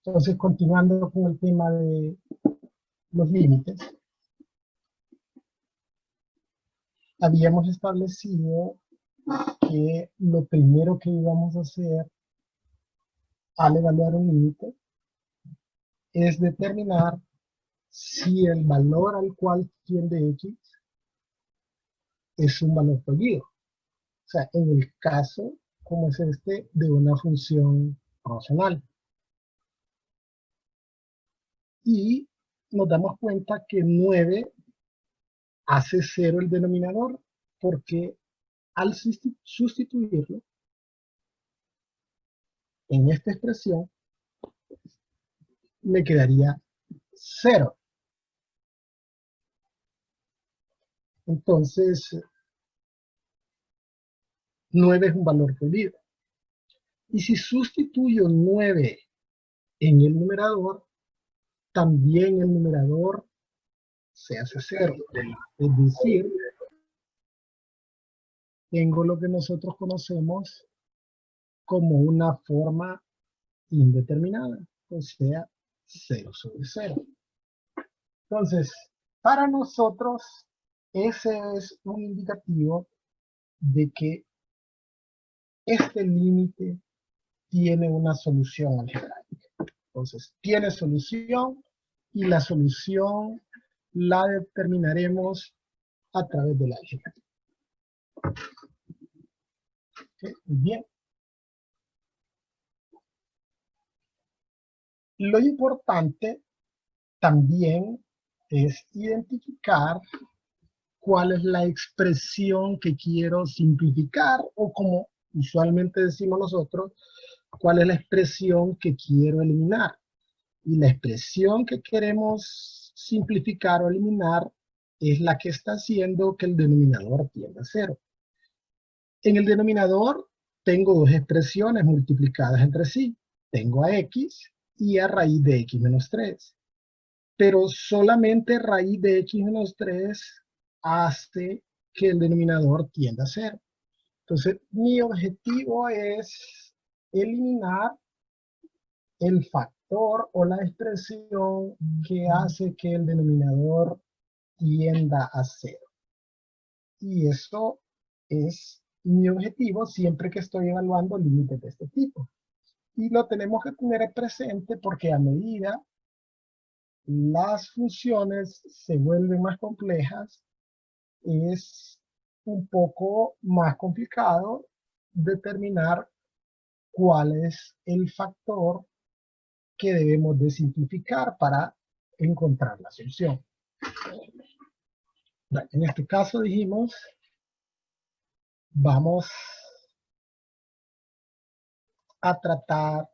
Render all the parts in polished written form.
Entonces, continuando con el tema de los límites, habíamos establecido que lo primero que íbamos a hacer al evaluar un límite es determinar si el valor al cual tiende X es un valor prohibido. O sea, en el caso, como es este, de una función racional. Y nos damos cuenta que 9 hace 0 el denominador, porque al sustituirlo en esta expresión, me quedaría 0. Entonces, 9 es un valor prohibido. Y si sustituyo 9 en el numerador, también el numerador se hace 0. Es decir, tengo lo que nosotros conocemos como una forma indeterminada, o sea, 0 sobre 0. Entonces, para nosotros, ese es un indicativo de que este límite tiene una solución algebraica. Entonces, tiene solución y la solución la determinaremos a través del álgebra. ¿Okay? Bien. Lo importante también es identificar cuál es la expresión que quiero simplificar, o como usualmente decimos nosotros, cuál es la expresión que quiero eliminar. Y la expresión que queremos simplificar o eliminar es la que está haciendo que el denominador tienda a 0. En el denominador tengo dos expresiones multiplicadas entre sí. Tengo a x y a raíz de x menos 3. Pero solamente raíz de x menos 3 hace que el denominador tienda a 0. Entonces, mi objetivo es eliminar el factor o la expresión que hace que el denominador tienda a 0. Y eso es mi objetivo siempre que estoy evaluando límites de este tipo. Y lo tenemos que tener presente porque a medida las funciones se vuelven más complejas, es un poco más complicado determinar cuál es el factor que debemos de simplificar para encontrar la solución. En este caso dijimos, vamos a tratar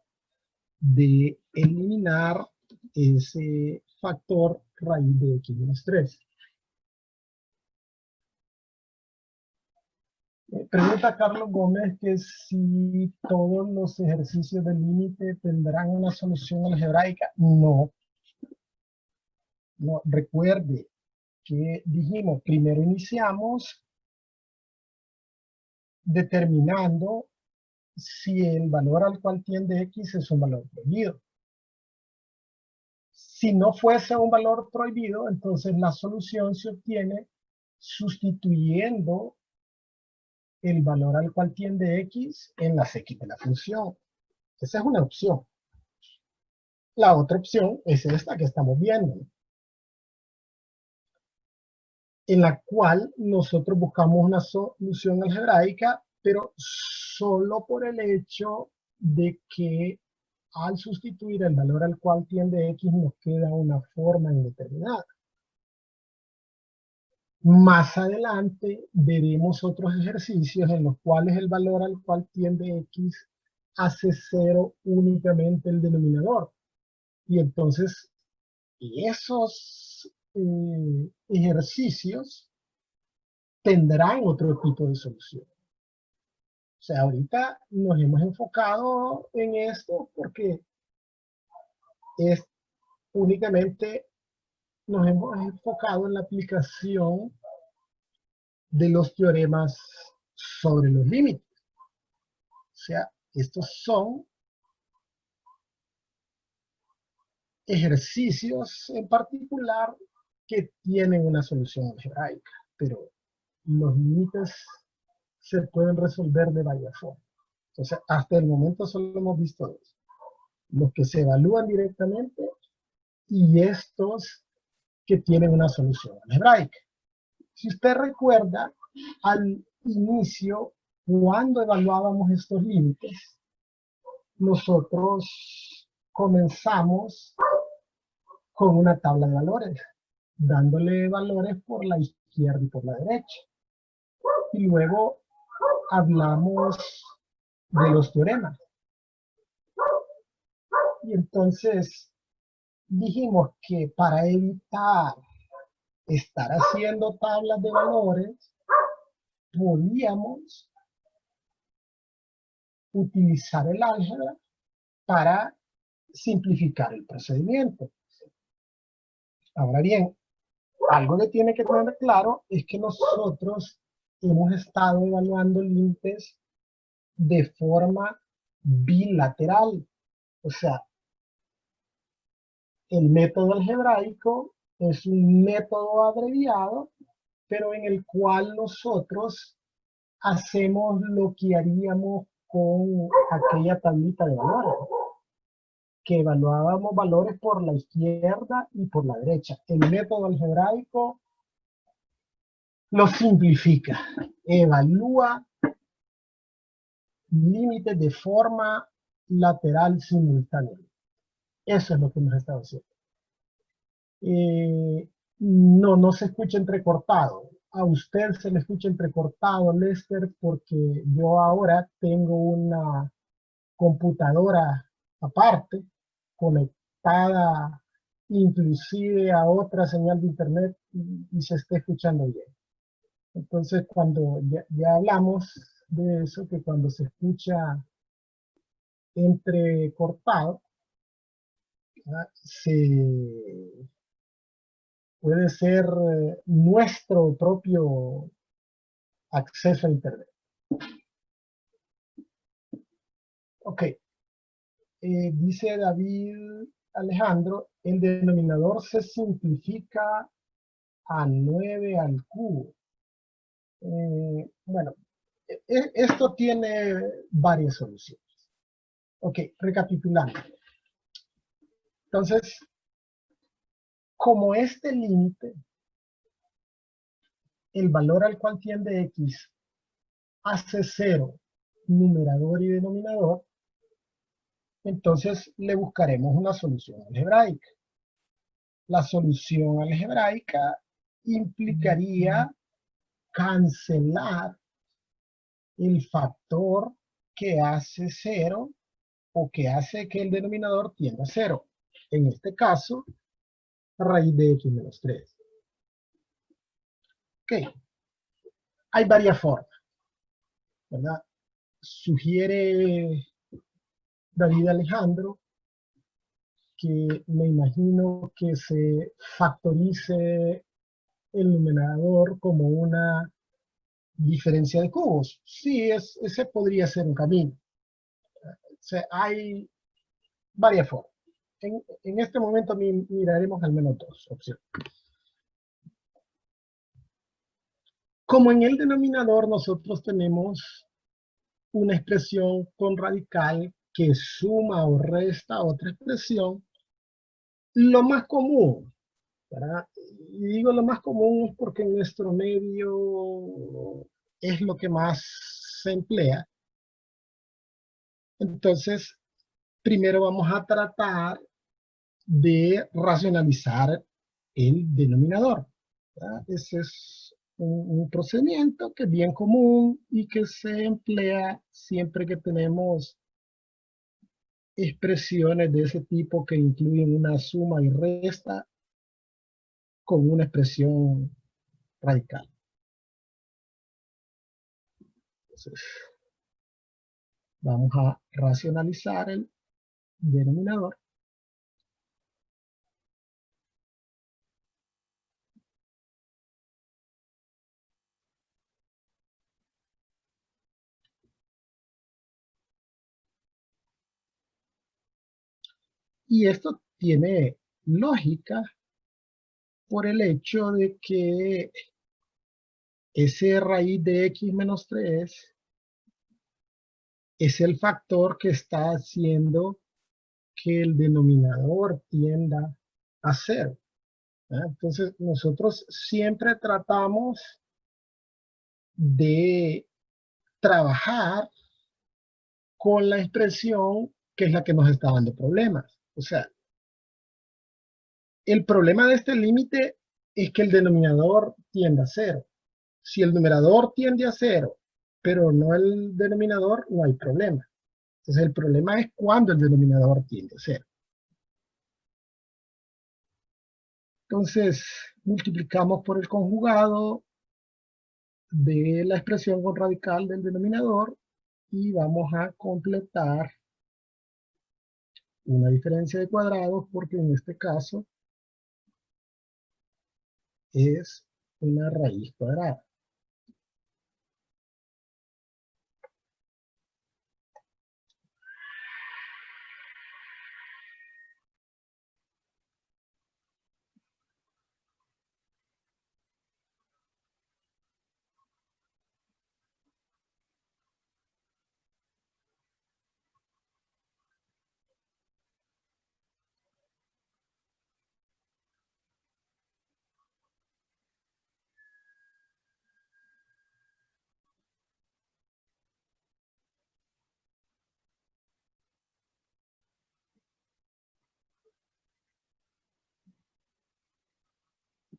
de eliminar ese factor raíz de x menos 3. Pregunta Carlos Gómez que si todos los ejercicios del límite tendrán una solución algebraica. No. No, recuerde que dijimos, primero iniciamos determinando si el valor al cual tiende x es un valor prohibido. Si no fuese un valor prohibido, entonces la solución se obtiene sustituyendo el valor al cual tiende x en las x de la función. Esa es una opción. La otra opción es esta que estamos viendo, en la cual nosotros buscamos una solución algebraica, pero solo por el hecho de que al sustituir el valor al cual tiende x nos queda una forma indeterminada. Más adelante veremos otros ejercicios en los cuales el valor al cual tiende x hace 0 únicamente el denominador. Y entonces esos ejercicios tendrán otro tipo de solución. O sea, ahorita nos hemos enfocado en esto porque es únicamente nos hemos enfocado en la aplicación de los teoremas sobre los límites. O sea, estos son ejercicios en particular que tienen una solución algebraica, pero los límites se pueden resolver de varias formas. Entonces, hasta el momento solo hemos visto dos: los que se evalúan directamente y estos que tienen una solución algebraica. Si usted recuerda, al inicio, cuando evaluábamos estos límites, nosotros comenzamos con una tabla de valores, dándole valores por la izquierda y por la derecha. Y luego hablamos de los teoremas. Y entonces dijimos que para evitar estar haciendo tablas de valores, podíamos utilizar el álgebra para simplificar el procedimiento. Ahora bien, algo que tiene que tener claro es que nosotros hemos estado evaluando límites de forma bilateral. O sea, el método algebraico es un método abreviado, pero en el cual nosotros hacemos lo que haríamos con aquella tablita de valores, que evaluábamos valores por la izquierda y por la derecha. El método algebraico lo simplifica, evalúa límites de forma lateral simultánea. Eso es lo que hemos estado haciendo. No se escucha entrecortado. A usted se le escucha entrecortado, Lester, porque yo ahora tengo una computadora aparte, conectada inclusive a otra señal de internet y se está escuchando bien. Entonces, cuando ya hablamos de eso, que cuando se escucha entrecortado, se puede ser nuestro propio acceso a internet. Ok, dice David Alejandro, el denominador se simplifica a 9 al cubo. Bueno, esto tiene varias soluciones. Ok, recapitulando. Entonces, como este límite, el valor al cual tiende x, hace cero numerador y denominador, entonces le buscaremos una solución algebraica. La solución algebraica implicaría cancelar el factor que hace cero o que hace que el denominador tienda a cero. En este caso, raíz de x menos 3. Ok, hay varias formas, ¿verdad? Sugiere David Alejandro que me imagino que se factorice el numerador como una diferencia de cubos. Sí, ese podría ser un camino. O sea, hay varias formas. En este momento miraremos al menos dos opciones. Como en el denominador nosotros tenemos una expresión con radical que suma o resta otra expresión, lo más común, ¿verdad? Y digo lo más común es porque en nuestro medio es lo que más se emplea. Entonces, primero vamos a tratar de racionalizar el denominador, ¿verdad? Ese es un procedimiento que es bien común y que se emplea siempre que tenemos expresiones de ese tipo que incluyen una suma y resta con una expresión radical. Entonces, vamos a racionalizar el denominador. Y esto tiene lógica por el hecho de que ese raíz de x menos 3 es el factor que está haciendo que el denominador tienda a cero. Entonces, nosotros siempre tratamos de trabajar con la expresión que es la que nos está dando problemas. O sea, el problema de este límite es que el denominador tiende a cero. Si el numerador tiende a cero, pero no el denominador, no hay problema. Entonces, el problema es cuando el denominador tiende a cero. Entonces, multiplicamos por el conjugado de la expresión con radical del denominador y vamos a completar una diferencia de cuadrados porque en este caso es una raíz cuadrada.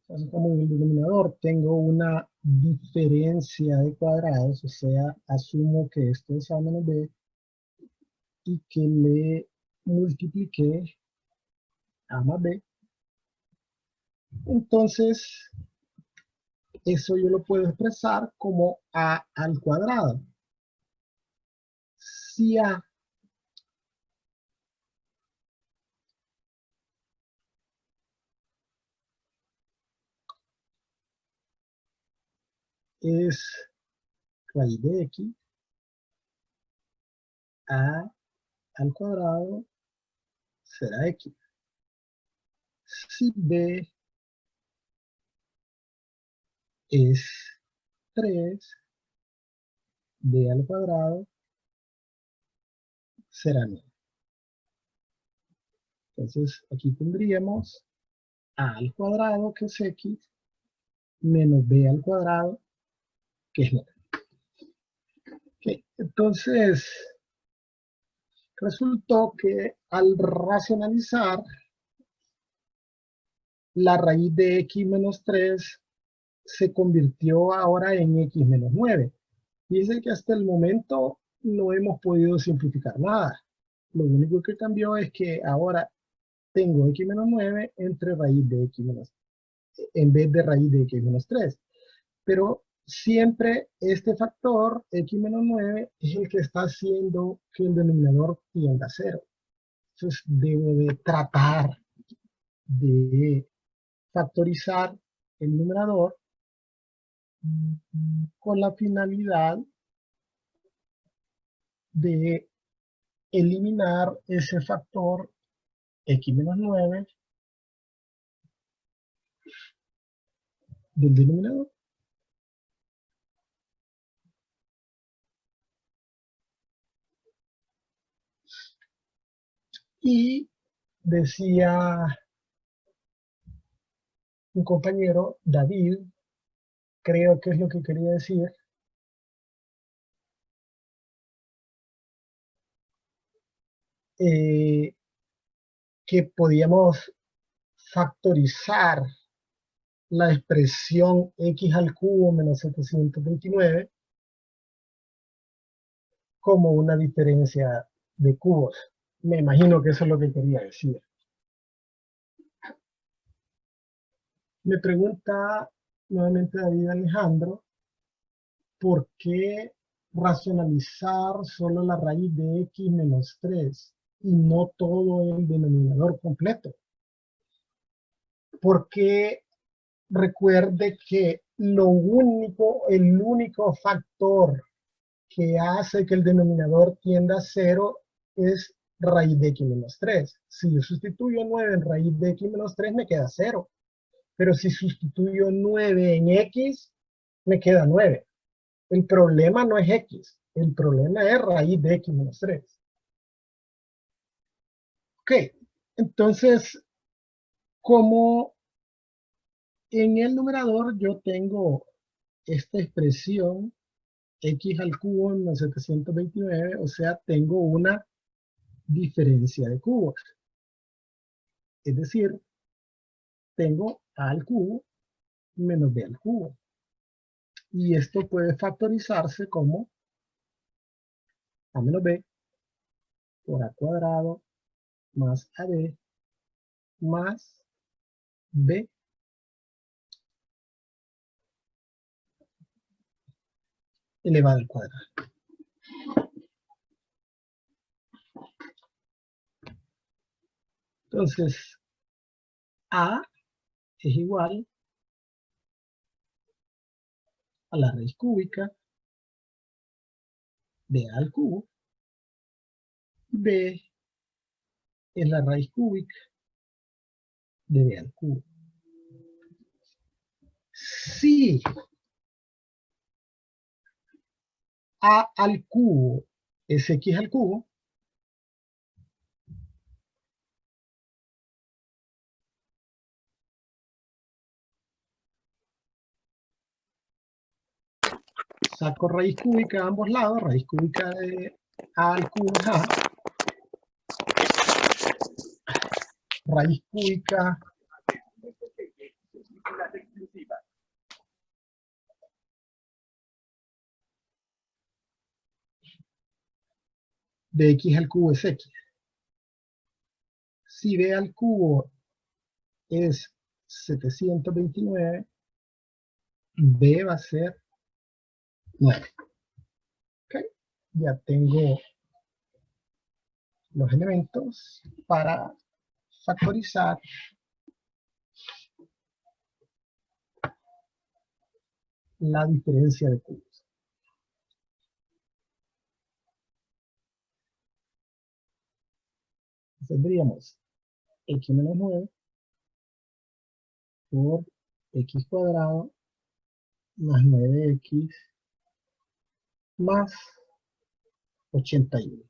Entonces, como en el denominador tengo una diferencia de cuadrados, o sea, asumo que esto es a menos b y que le multipliqué a más b. Entonces, eso yo lo puedo expresar como a al cuadrado. Si a es raíz de x, a al cuadrado será x. Si b es 3, b al cuadrado será 9. Entonces aquí tendríamos a al cuadrado, que es x, menos b al cuadrado, que es 9. Okay. Entonces, resultó que al racionalizar, la raíz de x menos 3 se convirtió ahora en x menos 9. Dice que hasta el momento no hemos podido simplificar nada. Lo único que cambió es que ahora tengo x menos 9 entre raíz de x menos, en vez de raíz de x menos 3. Pero siempre este factor x menos 9 es el que está haciendo que el denominador tienda a cero. Entonces debo de tratar de factorizar el numerador con la finalidad de eliminar ese factor x menos 9 del denominador. Y decía un compañero, David, creo que es lo que quería decir, que podíamos factorizar la expresión x al cubo menos 729 como una diferencia de cubos. Me imagino que eso es lo que quería decir. Me pregunta nuevamente David Alejandro, ¿por qué racionalizar solo la raíz de x menos 3 y no todo el denominador completo? Porque recuerde que el único factor que hace que el denominador tienda a cero es raíz de x menos 3. Si yo sustituyo 9 en raíz de x menos 3, me queda 0. Pero si sustituyo 9 en x, me queda 9. El problema no es x, el problema es raíz de x menos 3. Ok, entonces, como en el numerador yo tengo esta expresión x al cubo menos 729, o sea, tengo una diferencia de cubos. Es decir, tengo a al cubo menos b al cubo. Y esto puede factorizarse como a menos b por a cuadrado más ab más b elevado al cuadrado. Entonces, a es igual a la raíz cúbica de a al cubo. B es la raíz cúbica de b al cubo. Si a al cubo es x al cubo, saco raíz cúbica a ambos lados, raíz cúbica de a al cubo es a, raíz cúbica de x al cubo es x. Si b al cubo es 729, b va a ser 9. ¿Okay? Ya tengo los elementos para factorizar la diferencia de cubos. Tendríamos x menos 9 por x cuadrado más 9x más 81.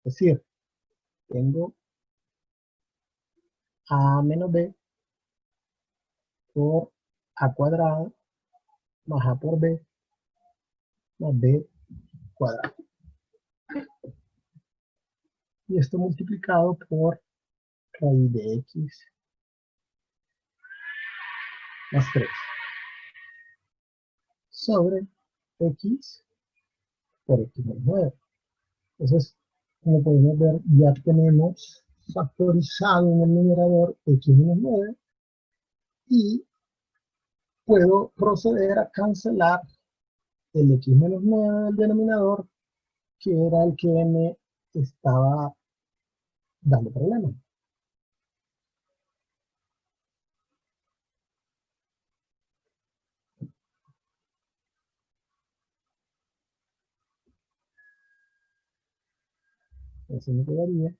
Es decir, tengo a menos b por a cuadrado más a por b más b cuadrado. Y esto multiplicado por raíz de x más 3 sobre x por x menos 9. Entonces, como podemos ver, ya tenemos factorizado en el numerador x menos 9 y puedo proceder a cancelar el x menos 9 del denominador, que era el que me estaba dando problemas. Entonces me quedaría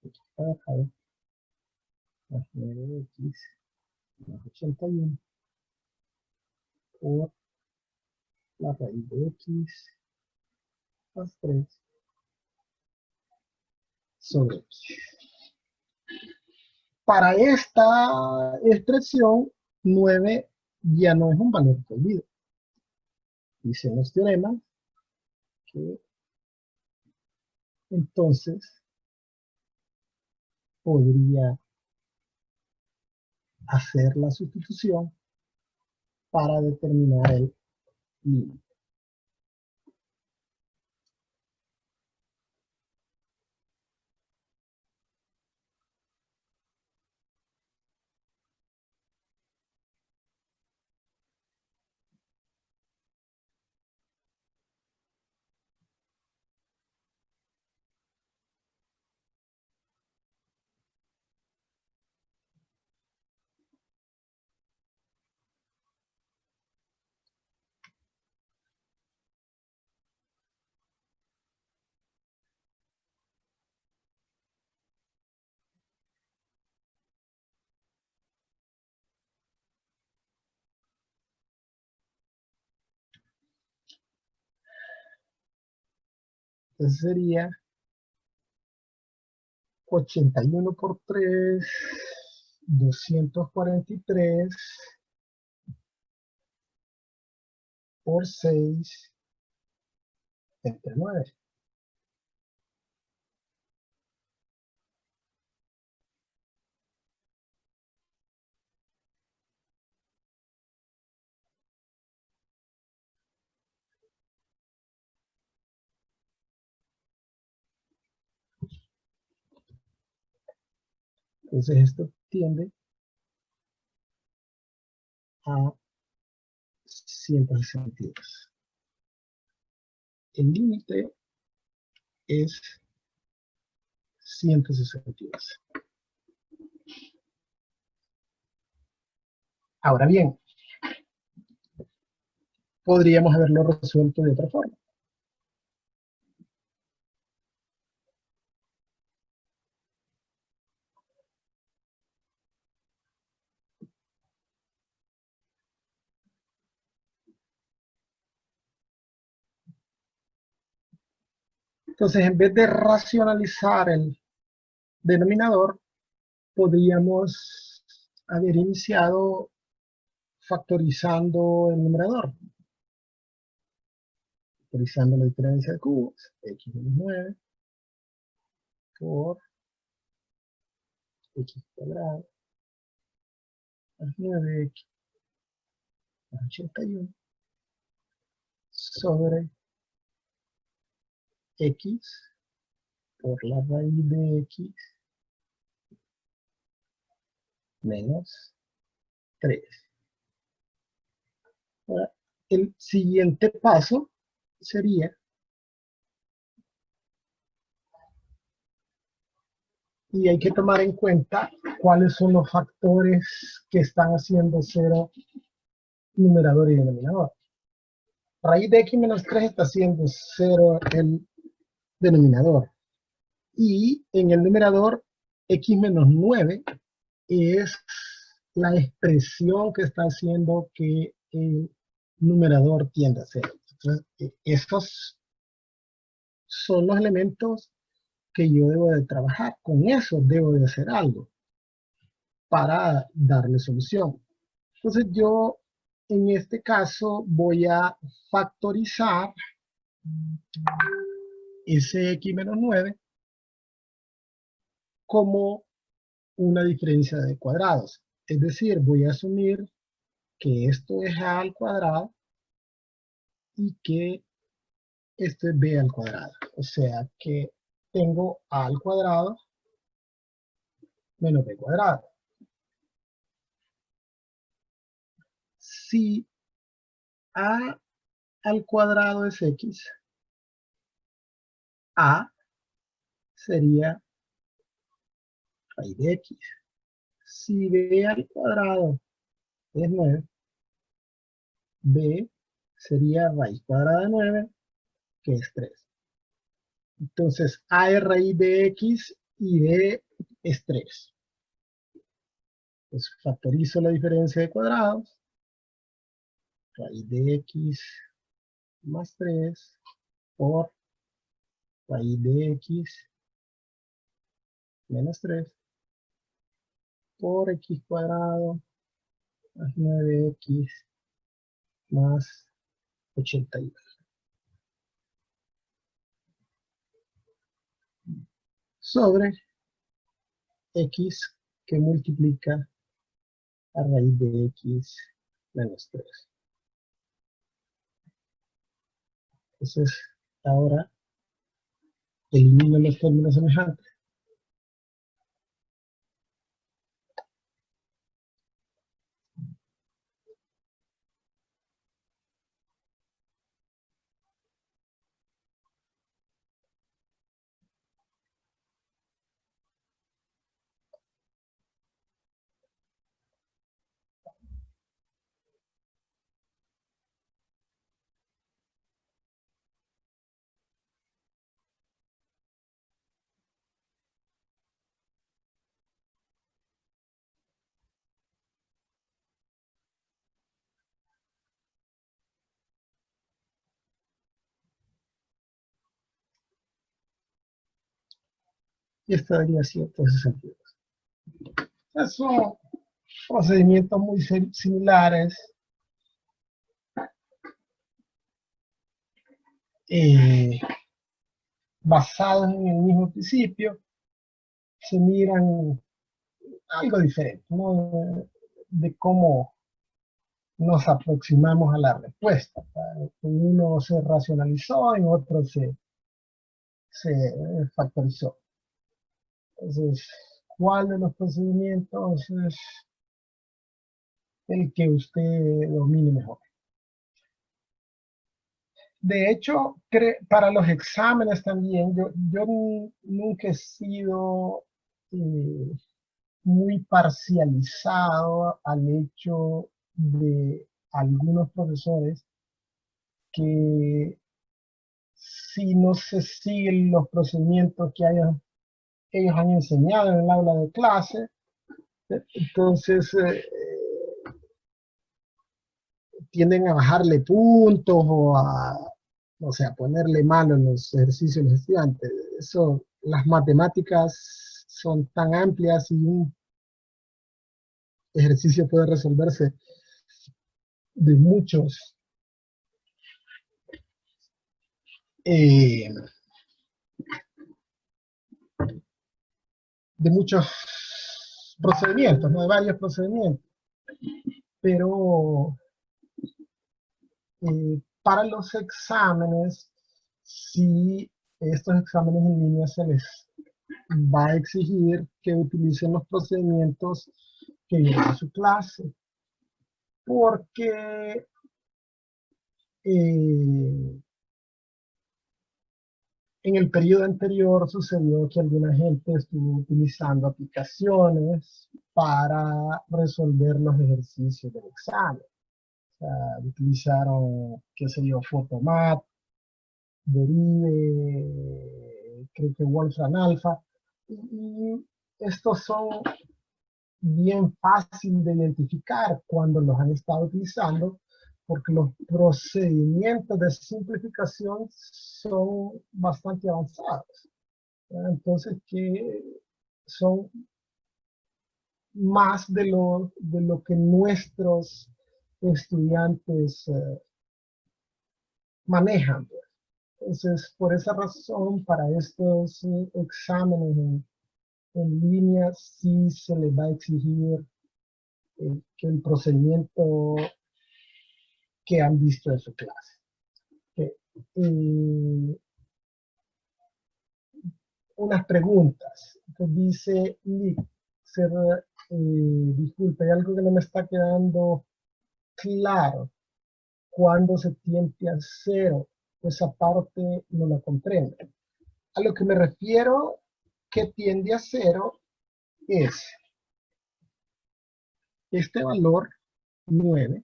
x cuadrado más 9x más 81 por la raíz de x más 3 sobre x. Para esta expresión, 9 ya no es un valor prohibido. Dicen los teoremas que entonces podría hacer la sustitución para determinar el límite. Entonces sería 81 por 3, 243 por 6 entre 9. Entonces esto tiende a 162. El límite es 162. Ahora bien, podríamos haberlo resuelto de otra forma. Entonces, en vez de racionalizar el denominador, podríamos haber iniciado factorizando el numerador. Factorizando la diferencia de cubos, x menos 9 por x cuadrado más 9x más 81 sobre x por la raíz de x menos 3. Ahora, el siguiente paso sería, y hay que tomar en cuenta cuáles son los factores que están haciendo cero numerador y denominador. Raíz de x menos 3 está haciendo cero el denominador. Y en el numerador, x menos 9 es la expresión que está haciendo que el numerador tienda a cero. Entonces, estos son los elementos que yo debo de trabajar. Con eso debo de hacer algo para darle solución. Entonces yo en este caso voy a factorizar ese x menos 9 como una diferencia de cuadrados. Es decir, voy a asumir que esto es a al cuadrado y que esto es b al cuadrado. O sea que tengo a al cuadrado menos b cuadrado. Si a al cuadrado es x, a sería raíz de x. Si b al cuadrado es 9, b sería raíz cuadrada de 9, que es 3. Entonces, a es raíz de x y b es 3. Entonces, factorizo la diferencia de cuadrados. Raíz de x más 3 por raíz de x menos 3 por x cuadrado más 9x más 81. Sobre x que multiplica a raíz de x menos 3. Entonces, ahora elimino los términos semejantes. Y esto debería ser en ese sentido. Son procedimientos muy similares, eh, basados en el mismo principio, se miran algo diferente, ¿no? De cómo nos aproximamos a la respuesta. En uno se racionalizó, en otro se factorizó. Entonces, ¿cuál de los procedimientos es el que usted domine mejor? De hecho, para los exámenes también, yo nunca he sido muy parcializado al hecho de algunos profesores que si no se siguen los procedimientos que ellos han enseñado en el aula de clase, entonces tienden a bajarle puntos o sea, ponerle mano en los ejercicios de los estudiantes. Eso, las matemáticas son tan amplias y un ejercicio puede resolverse de eh, muchos procedimientos, ¿no? De varios procedimientos. Pero para los exámenes, si estos exámenes en línea se les va a exigir que utilicen los procedimientos que vienen en su clase, porque en el periodo anterior sucedió que alguna gente estuvo utilizando aplicaciones para resolver los ejercicios del examen. O sea, utilizaron, qué sé yo, Photomat, Derive, creo que Wolfram Alpha, y estos son bien fácil de identificar cuando los han estado utilizando, porque los procedimientos de simplificación son bastante avanzados. Entonces, que son más de lo que nuestros estudiantes manejan. Entonces, por esa razón, para estos exámenes en línea, sí se les va a exigir que el procedimiento que han visto en su clase. Eh, unas preguntas. Entonces dice, disculpe, hay algo que no me está quedando claro. ¿Cuándo se tiende a cero? Esa parte no la comprendo. A lo que me refiero que tiende a cero es este valor 9,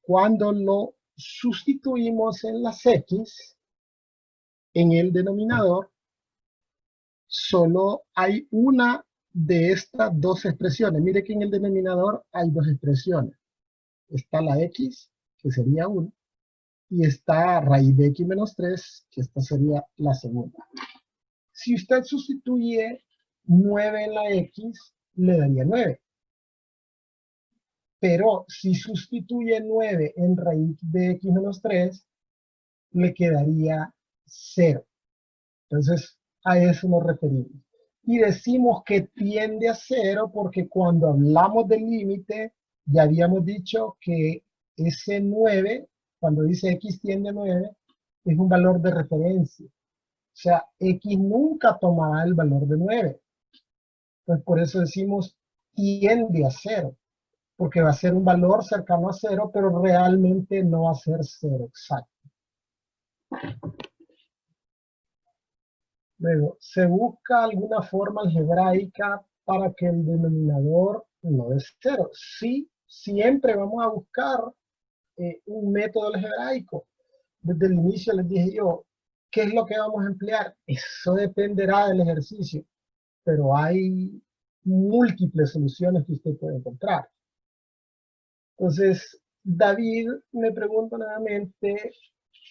cuando lo sustituimos en las x, en el denominador, solo hay una de estas dos expresiones. Mire que en el denominador hay dos expresiones. Está la x, que sería 1, y está raíz de x menos 3, que esta sería la segunda. Si usted sustituye 9 en la x, le daría 9. Pero si sustituye 9 en raíz de x menos 3, le quedaría 0. Entonces, a eso nos referimos. Y decimos que tiende a 0 porque cuando hablamos del límite, ya habíamos dicho que ese 9, cuando dice x tiende a 9, es un valor de referencia. O sea, x nunca tomará el valor de 9. Entonces, por eso decimos tiende a 0, porque va a ser un valor cercano a 0, pero realmente no va a ser 0 exacto. Luego, se busca alguna forma algebraica para que el denominador no es 0. Sí, siempre vamos a buscar un método algebraico. Desde el inicio les dije yo, ¿qué es lo que vamos a emplear? Eso dependerá del ejercicio, pero hay múltiples soluciones que usted puede encontrar. Entonces, David me pregunta nuevamente,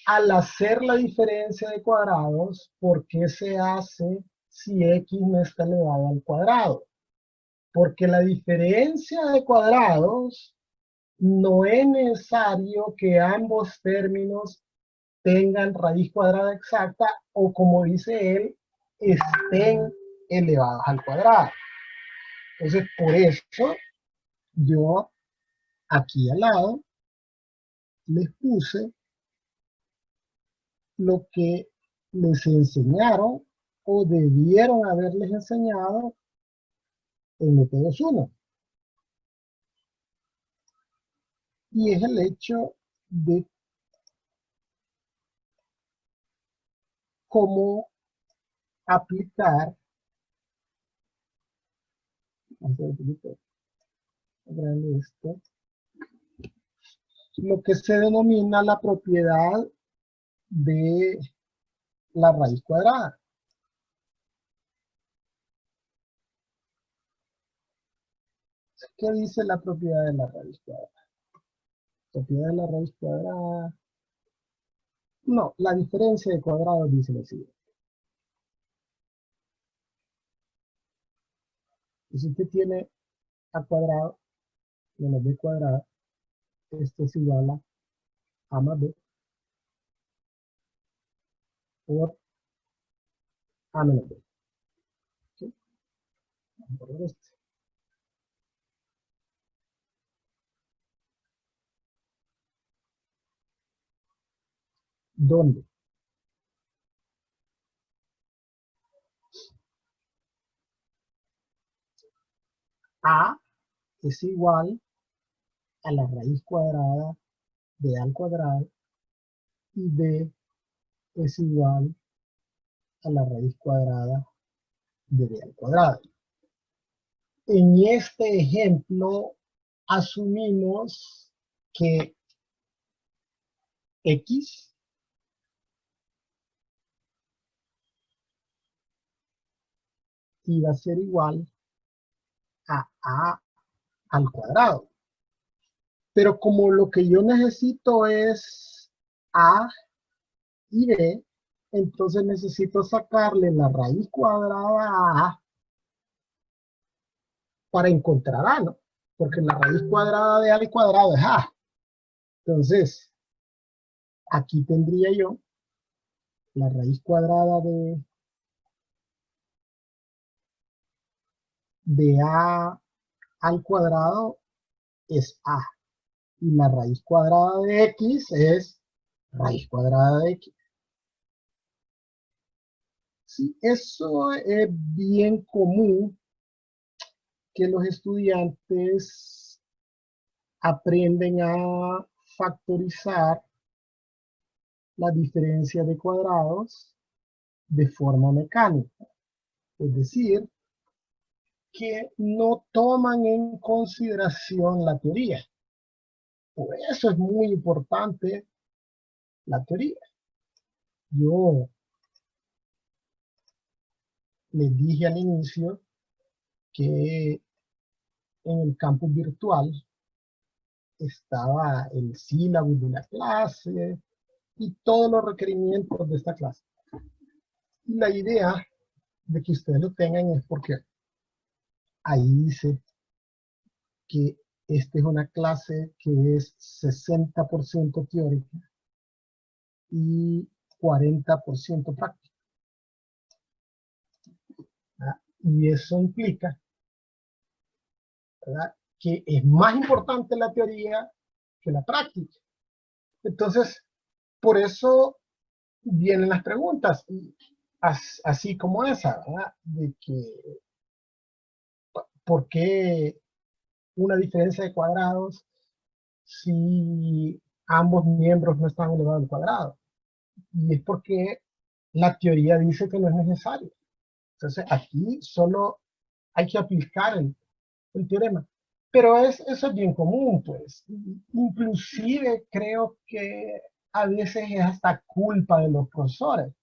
al hacer la diferencia de cuadrados, ¿por qué se hace si x no está elevado al cuadrado. Porque la diferencia de cuadrados no es necesario que ambos términos tengan raíz cuadrada exacta o, como dice él, estén elevados al cuadrado. Entonces, por eso yo aquí al lado les puse lo que les enseñaron o debieron haberles enseñado en métodos 1. Y es el hecho de cómo aplicar, esto, lo que se denomina la propiedad de la raíz cuadrada. ¿Qué dice la propiedad de la raíz cuadrada? Propiedad de la raíz cuadrada. No, la diferencia de cuadrados dice lo siguiente. Si usted tiene a cuadrado menos b cuadrado, esto es igual a más b por a menos b. ¿Sí? Vamos a ver esto. ¿Dónde? A es igual a la raíz cuadrada de a al cuadrado y b es igual a la raíz cuadrada de b al cuadrado. En este ejemplo asumimos que x iba a ser igual a al cuadrado. Pero como lo que yo necesito es a y b, entonces necesito sacarle la raíz cuadrada a para encontrar a, ¿no? Porque la raíz cuadrada de a al cuadrado es a. Entonces, aquí tendría yo la raíz cuadrada de a al cuadrado es a. Y la raíz cuadrada de x es raíz cuadrada de x. Sí, eso es bien común que los estudiantes aprenden a factorizar la diferencia de cuadrados de forma mecánica. Es decir, que no toman en consideración la teoría. Por eso es muy importante la teoría. Yo les dije al inicio que en el campus virtual estaba el sílabus de la clase y todos los requerimientos de esta clase. Y la idea de que ustedes lo tengan es porque ahí dice que esta es una clase que es 60% teórica y 40% práctica. ¿Verdad? Y eso implica, ¿verdad?, que es más importante la teoría que la práctica. Entonces, por eso vienen las preguntas, así como esa, ¿verdad?, de que ¿por qué una diferencia de cuadrados si ambos miembros no están elevados al cuadrado? Y es porque la teoría dice que no es necesario. Entonces aquí solo hay que aplicar el teorema. Pero eso es bien común, pues. Inclusive creo que a veces es hasta culpa de los profesores,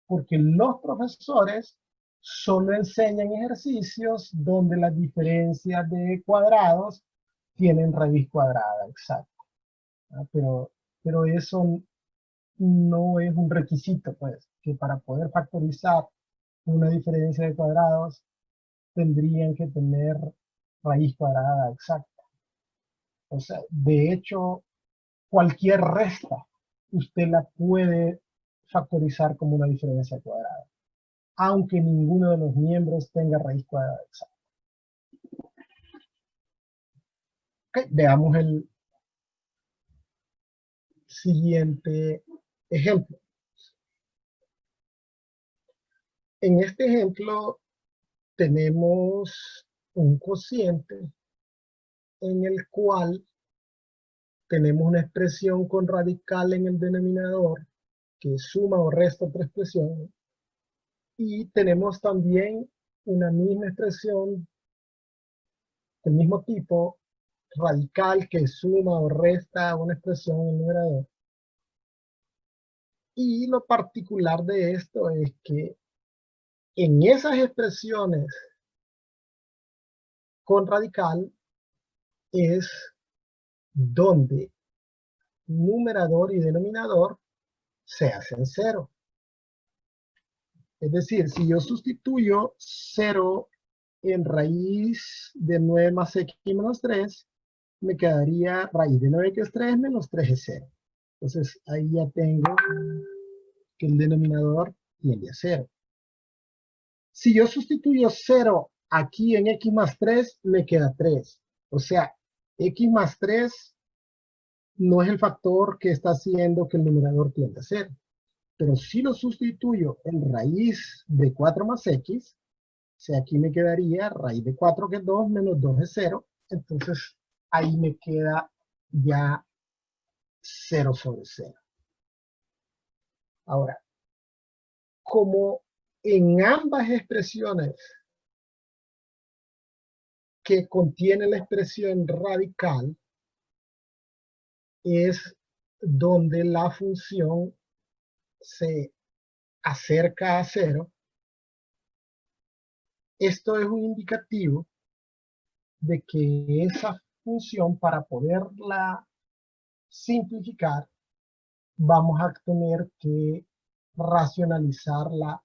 porque los profesores solo enseñan ejercicios donde las diferencias de cuadrados tienen raíz cuadrada, exacto. ¿Ah? Pero eso no es un requisito, pues, que para poder factorizar una diferencia de cuadrados, tendrían que tener raíz cuadrada exacta. O sea, de hecho, cualquier resta, usted la puede factorizar como una diferencia cuadrada, aunque ninguno de los miembros tenga raíz cuadrada exacta. Okay, veamos el siguiente ejemplo. En este ejemplo tenemos un cociente en el cual tenemos una expresión con radical en el denominador que suma o resta otra expresión, y tenemos también una misma expresión del mismo tipo, radical, que suma o resta una expresión en el numerador. Y lo particular de esto es que en esas expresiones con radical es donde numerador y denominador se hacen cero. Es decir, si yo sustituyo 0 en raíz de 9 más x menos 3, me quedaría raíz de 9 que es 3 menos 3 es 0. Entonces ahí ya tengo que el denominador tiende a 0. Si yo sustituyo 0 aquí en x más 3, me queda 3. O sea, x más 3 no es el factor que está haciendo que el numerador tienda a 0. Pero si lo sustituyo en raíz de 4 más x, o sea, aquí me quedaría raíz de 4 que es 2 menos 2 es 0. Entonces ahí me queda ya 0 sobre 0. Ahora, como en ambas expresiones que contiene la expresión radical es donde la función se acerca a 0, esto es un indicativo de que esa función, para poderla simplificar, vamos a tener que racionalizarla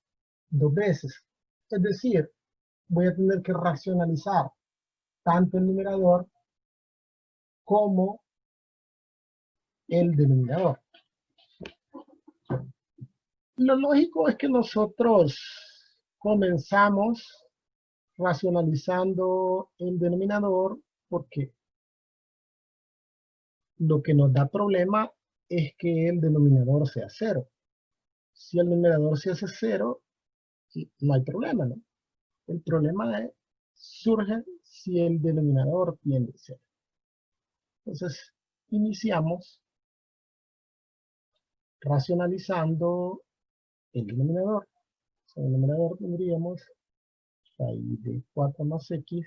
dos veces. Es decir, voy a tener que racionalizar tanto el numerador como el denominador. Lo lógico es que nosotros comenzamos racionalizando el denominador, porque lo que nos da problema es que el denominador sea 0. Si el numerador se hace 0, no hay problema, ¿no? El problema surge si el denominador tiende a 0. Entonces, iniciamos racionalizando el denominador. En el denominador tendríamos raíz de 4 más x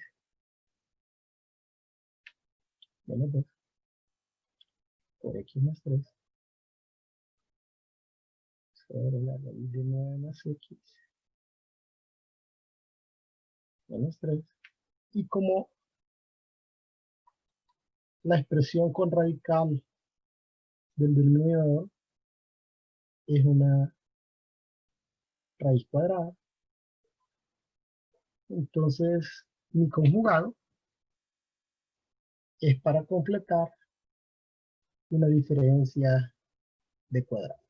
menos 2 por x más 3 sobre la raíz de 9 más x menos 3. Y como la expresión con radical del denominador es una raíz cuadrada, entonces mi conjugado es para completar una diferencia de cuadrado.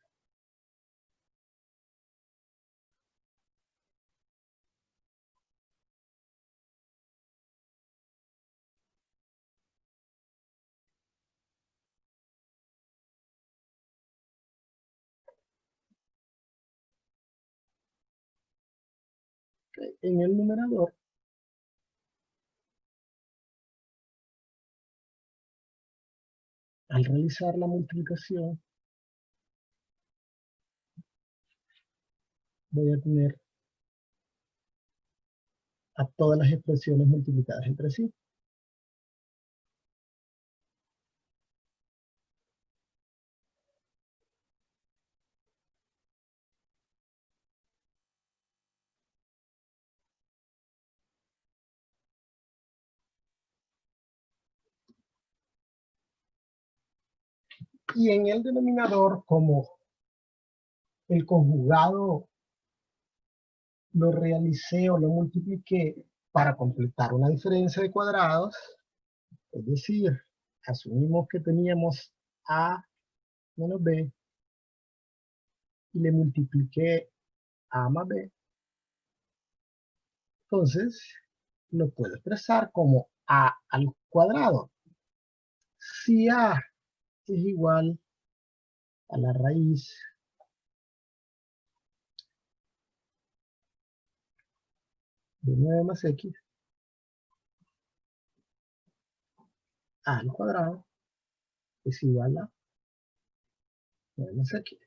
En el numerador al realizar la multiplicación, voy a tener a todas las expresiones multiplicadas entre sí. Y en el denominador, como el conjugado lo realicé o lo multipliqué para completar una diferencia de cuadrados, es decir, asumimos que teníamos a menos b y le multipliqué a más b, entonces lo puedo expresar como a al cuadrado. Si a es igual a la raíz de 9 más x, a al cuadrado es igual a 9 más x.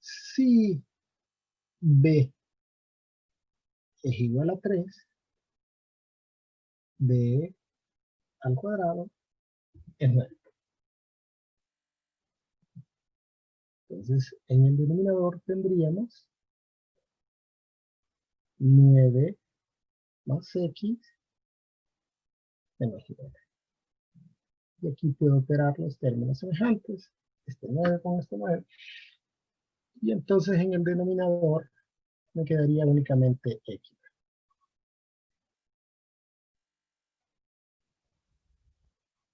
Si b es igual a 3, b al cuadrado es 9. Entonces, en el denominador tendríamos 9 más x menos 9. Y aquí puedo operar los términos semejantes, este 9 con este 9. Y entonces en el denominador me quedaría únicamente x.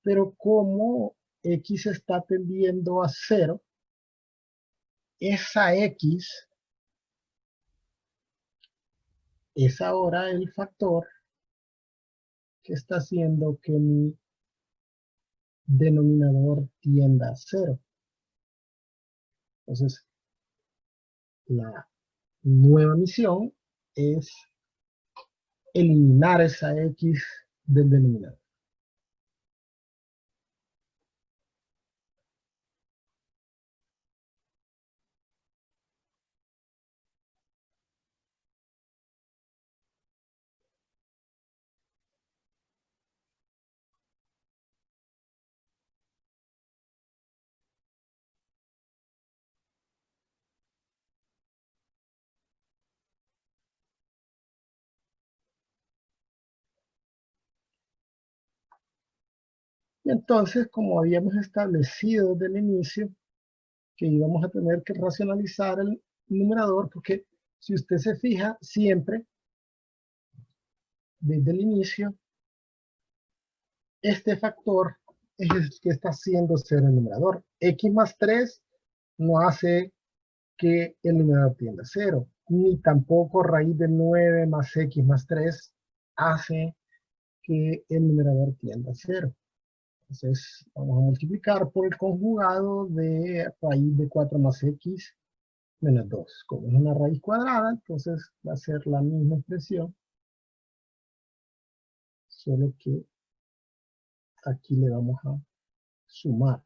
Pero como x está tendiendo a 0, esa x es ahora el factor que está haciendo que mi denominador tienda a 0. Entonces, la nueva misión es eliminar esa x del denominador. Y entonces, como habíamos establecido desde el inicio, que íbamos a tener que racionalizar el numerador, porque si usted se fija, siempre, desde el inicio, este factor es el que está haciendo ser el numerador. X más 3 no hace que el numerador tienda a 0, ni tampoco raíz de 9 más x más 3 hace que el numerador tienda a 0. Entonces vamos a multiplicar por el conjugado de raíz de 4 más x menos 2. Como es una raíz cuadrada, entonces va a ser la misma expresión, solo que aquí le vamos a sumar.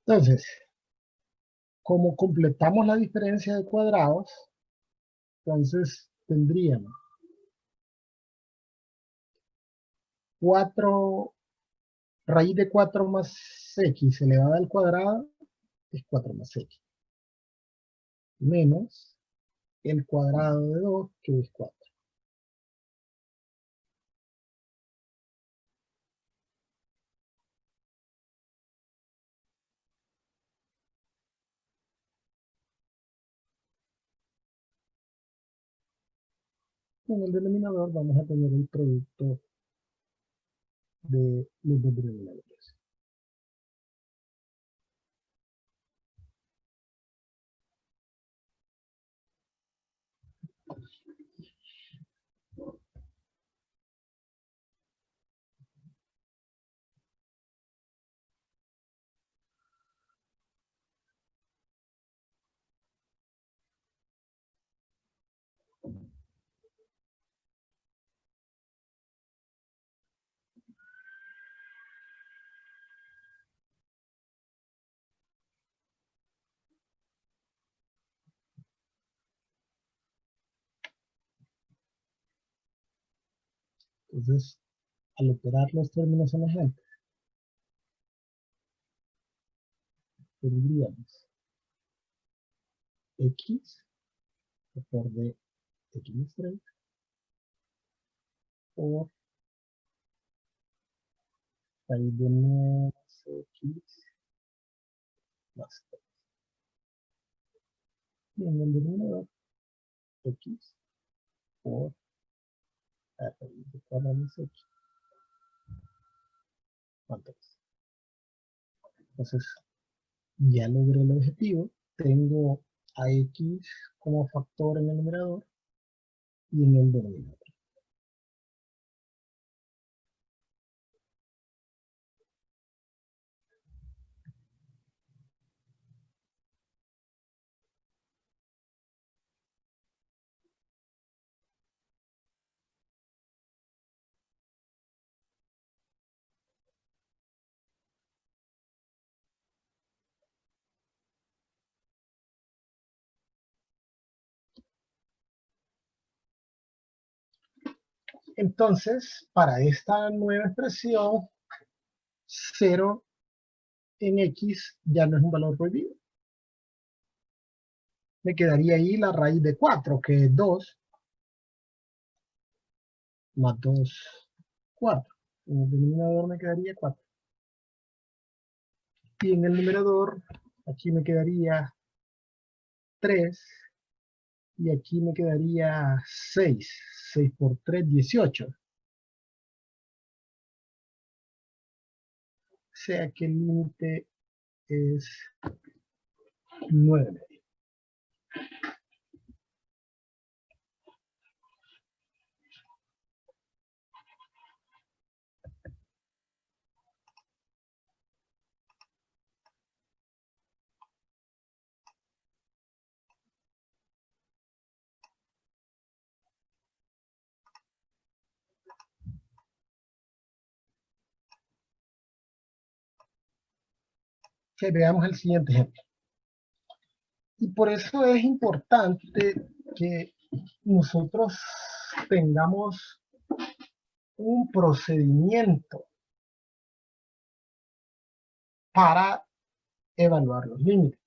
Entonces, como completamos la diferencia de cuadrados, entonces tendríamos 4, raíz de 4 más x elevada al cuadrado es 4 más x, menos el cuadrado de 2, que es 4. En el denominador vamos a tener el producto de los dos denominadores. Entonces, al operar los términos semejantes, tendríamos x, vector de x más 3, por raíz de menos x más 3. Y en el denominador, x por la raíz de 4 más x más 3. Entonces, ya logré el objetivo. Tengo a x como factor en el numerador y en el denominador. Entonces, para esta nueva expresión, 0 en x ya no es un valor prohibido. Me quedaría ahí la raíz de 4, que es 2, más 2, 4. En el denominador me quedaría 4. Y en el numerador, aquí me quedaría 3, y aquí me quedaría 6. 6 por 3, 18. O sea que el límite es 9. Que veamos el siguiente ejemplo. Y por eso es importante que nosotros tengamos un procedimiento para evaluar los límites.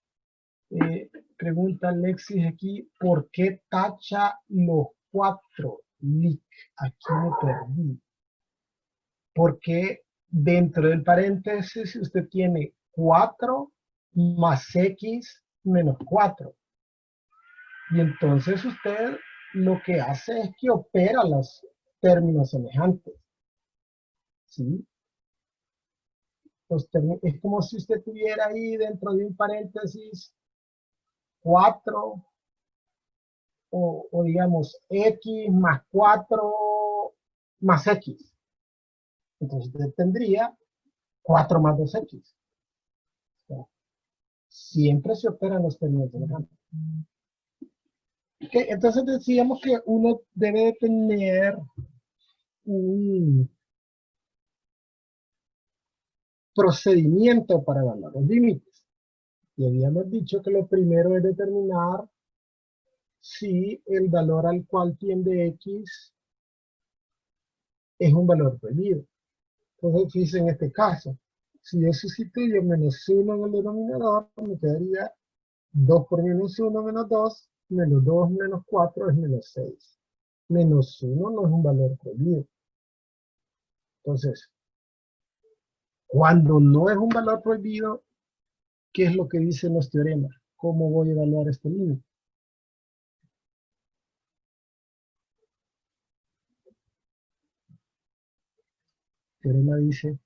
Pregunta Alexis aquí, ¿por qué tacha los 4? Lic, aquí me perdí. Porque dentro del paréntesis usted tiene 4 más x menos 4. Y entonces usted lo que hace es que opera los términos semejantes. ¿Sí? Es como si usted tuviera ahí dentro de un paréntesis 4 o digamos x más 4 más x. Entonces usted tendría 4 más 2x. O sea, siempre se operan los términos semejantes. Okay, entonces decíamos que uno debe de tener un procedimiento para evaluar los límites. Y habíamos dicho que lo primero es determinar si el valor al cual tiende x es un valor prohibido. Entonces, fíjense en este caso, si yo sustituyo menos 1 en el denominador, me quedaría 2 por menos 1 menos 2, menos 2 menos 4 es menos 6. Menos 1 no es un valor prohibido. Entonces, cuando no es un valor prohibido, ¿qué es lo que dicen los teoremas? ¿Cómo voy a evaluar este límite? El teorema dice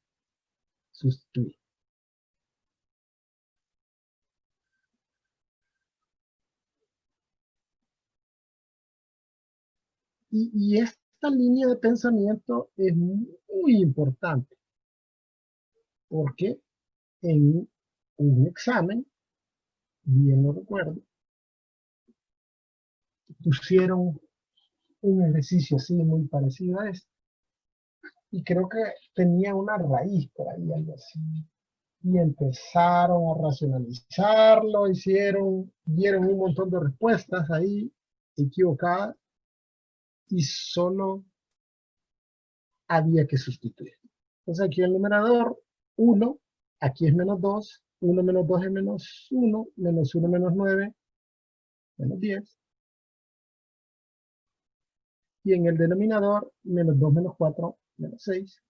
sustituir. Y esta línea de pensamiento es muy importante porque en un examen, bien lo recuerdo, pusieron un ejercicio así muy parecido a este y creo que tenía una raíz por ahí, algo así. Y empezaron a racionalizarlo, dieron un montón de respuestas ahí equivocadas y solo había que sustituir. Entonces aquí el numerador 1, aquí es menos 2, 1 menos 2 es menos 1, menos 1 menos 9, menos 10. Y en el denominador, menos 2 menos 4, menos 6.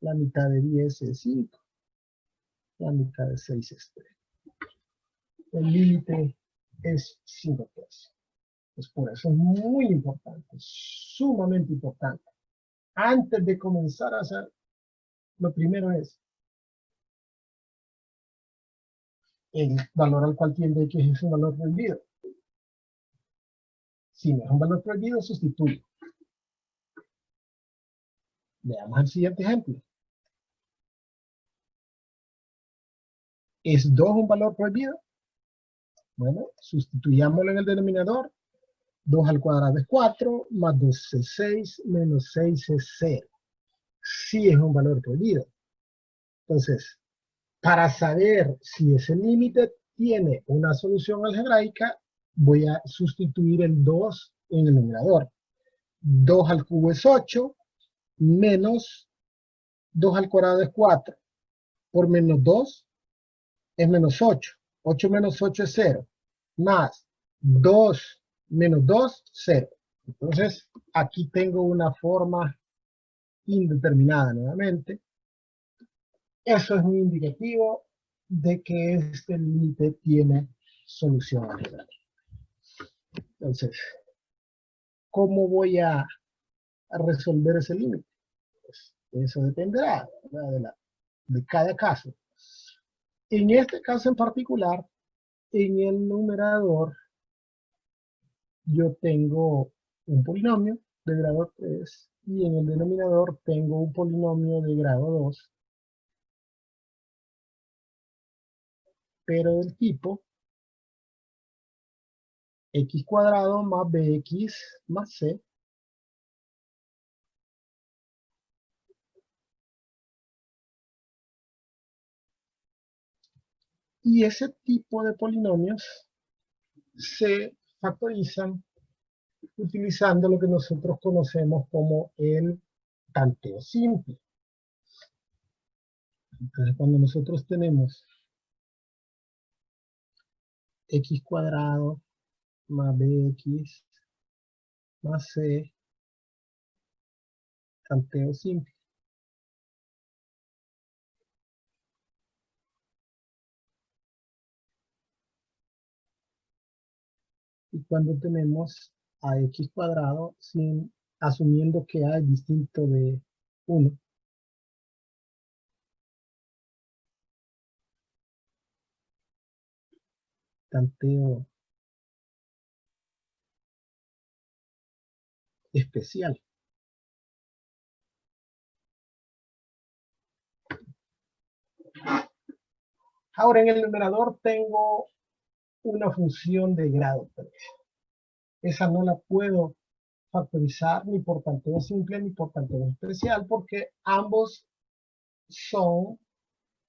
La mitad de 10 es 5. La mitad de 6 es 3. El límite es 5 tercios. Pues por eso es muy importante, sumamente importante. Antes de comenzar a hacer, lo primero es el valor al cual tiende X es un valor prohibido. Si no es un valor prohibido, sustituye. Veamos el siguiente ejemplo. ¿Es 2 un valor prohibido? Bueno, sustituyámoslo en el denominador. 2 al cuadrado es 4, más 2 es 6, menos 6 es 0. Sí es un valor prohibido. Entonces, para saber si ese límite tiene una solución algebraica, voy a sustituir el 2 en el numerador. 2 al cubo es 8, menos 2 al cuadrado es 4. Por menos 2 es menos 8. 8 menos 8 es 0. Más 2 menos 2, 0. Entonces, aquí tengo una forma indeterminada nuevamente. Eso es un indicativo de que este límite tiene solución algebraica. Entonces, ¿cómo voy a resolver ese límite? Pues eso dependerá, ¿verdad?, de cada caso. En este caso en particular, en el numerador, yo tengo un polinomio de grado 3 y en el denominador tengo un polinomio de grado 2, pero del tipo x cuadrado más bx más c. Y ese tipo de polinomios se factorizan utilizando lo que nosotros conocemos como el tanteo simple. Entonces, cuando nosotros tenemos x cuadrado más bx más c, tanteo simple. Y cuando tenemos a x cuadrado, asumiendo que a es distinto de 1, tanteo especial. Ahora en el numerador tengo una función de grado 3. Esa no la puedo factorizar ni por tanteo simple ni por tanteo especial porque ambos son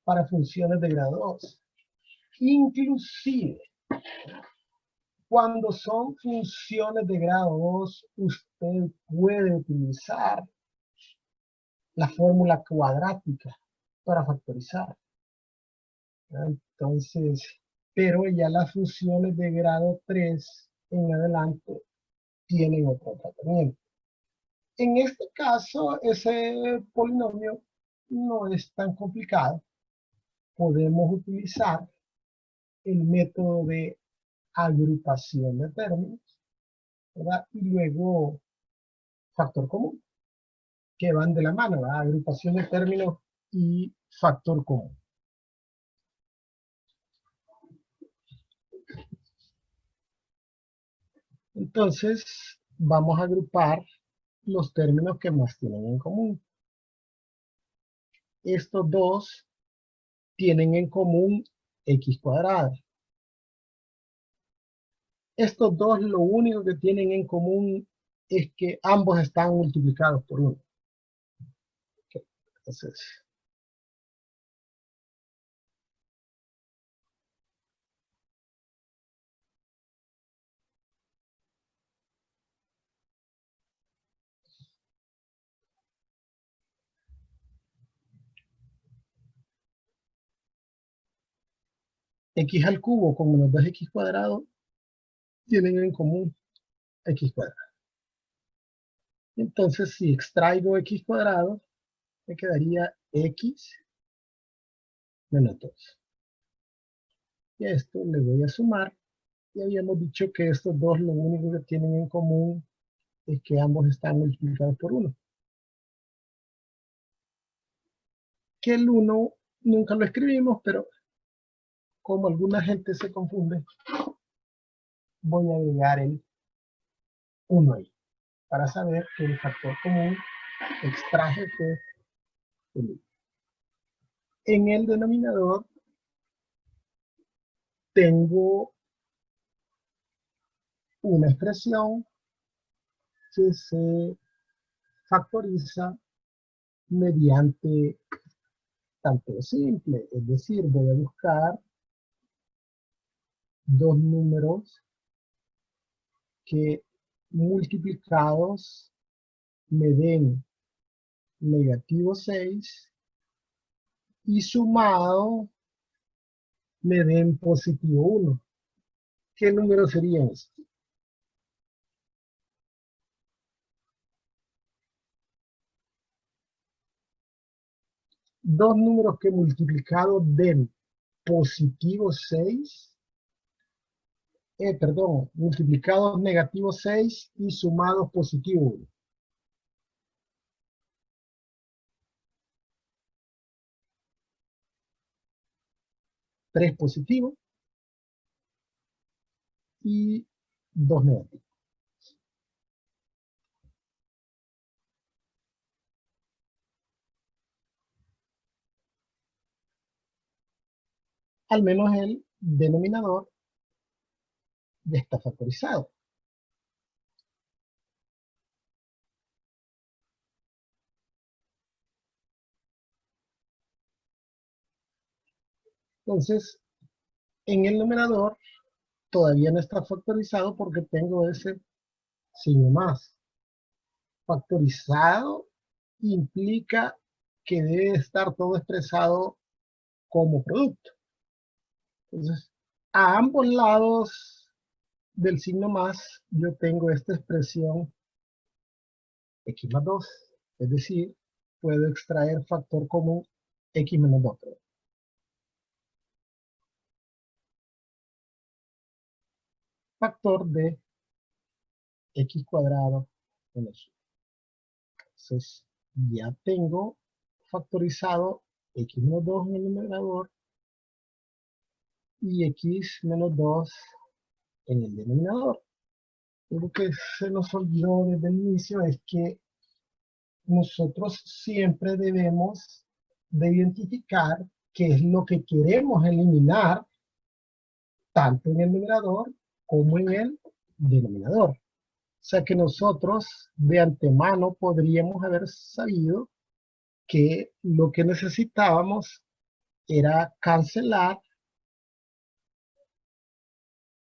para funciones de grado 2. Inclusive, cuando son funciones de grado 2, usted puede utilizar la fórmula cuadrática para factorizar. Entonces, pero ya las funciones de grado 3 en adelante tienen otro tratamiento. En este caso, ese polinomio no es tan complicado. Podemos utilizar el método de agrupación de términos, ¿verdad? Y luego factor común, que van de la mano, ¿verdad? Agrupación de términos y factor común. Entonces, vamos a agrupar los términos que más tienen en común. Estos dos tienen en común x cuadrado. Estos dos lo único que tienen en común es que ambos están multiplicados por 1. Entonces, x al cubo con menos 2x cuadrado tienen en común x cuadrado. Entonces, si extraigo x cuadrado, me quedaría x menos 2. Y a esto le voy a sumar. Y habíamos dicho que estos dos lo único que tienen en común es que ambos están multiplicados por 1. Que el 1 nunca lo escribimos, pero como alguna gente se confunde, voy a agregar el 1 ahí, para saber que el factor común extraje que es el 1. En el denominador tengo una expresión que se factoriza mediante tanteo simple, es decir, voy a buscar dos números que multiplicados me den negativo 6 y sumado me den positivo 1. ¿Qué número serían estos? Dos números que multiplicados den positivo 6, perdón, multiplicados negativo 6 y sumados positivo 1. 3 positivos y 2 negativos. Al menos el denominador ya está factorizado. Entonces, en el numerador todavía no está factorizado porque tengo ese signo más. Factorizado implica que debe estar todo expresado como producto. Entonces, a ambos lados del signo más, yo tengo esta expresión x más 2. Es decir, puedo extraer factor común x menos 2. Factor de x cuadrado menos 1. Entonces, ya tengo factorizado x menos 2 en el numerador y x menos 2 en el denominador. Lo que se nos olvidó desde el inicio es que nosotros siempre debemos de identificar qué es lo que queremos eliminar tanto en el numerador como en el denominador. O sea que nosotros de antemano podríamos haber sabido que lo que necesitábamos era cancelar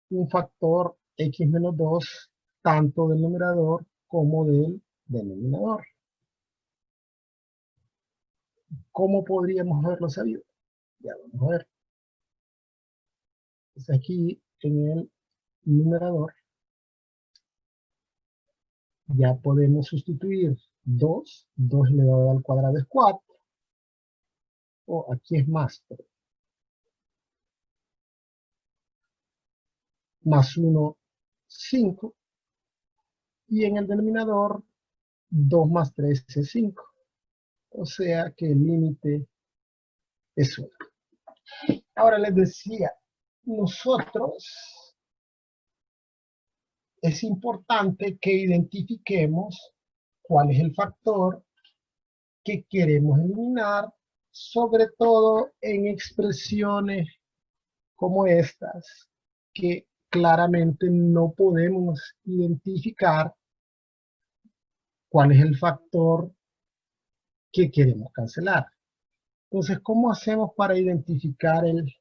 un factor x menos 2 tanto del numerador como del denominador. ¿Cómo podríamos haberlo sabido? Ya vamos a ver. Entonces aquí en el numerador ya podemos sustituir 2 elevado al cuadrado es 4, o aquí es más, más 1, 5, y en el denominador 2 más 3 es 5, o sea que el límite es 1. Ahora les decía, nosotros es importante que identifiquemos cuál es el factor que queremos eliminar, sobre todo en expresiones como estas, que claramente no podemos identificar cuál es el factor que queremos cancelar. Entonces, ¿cómo hacemos para identificar el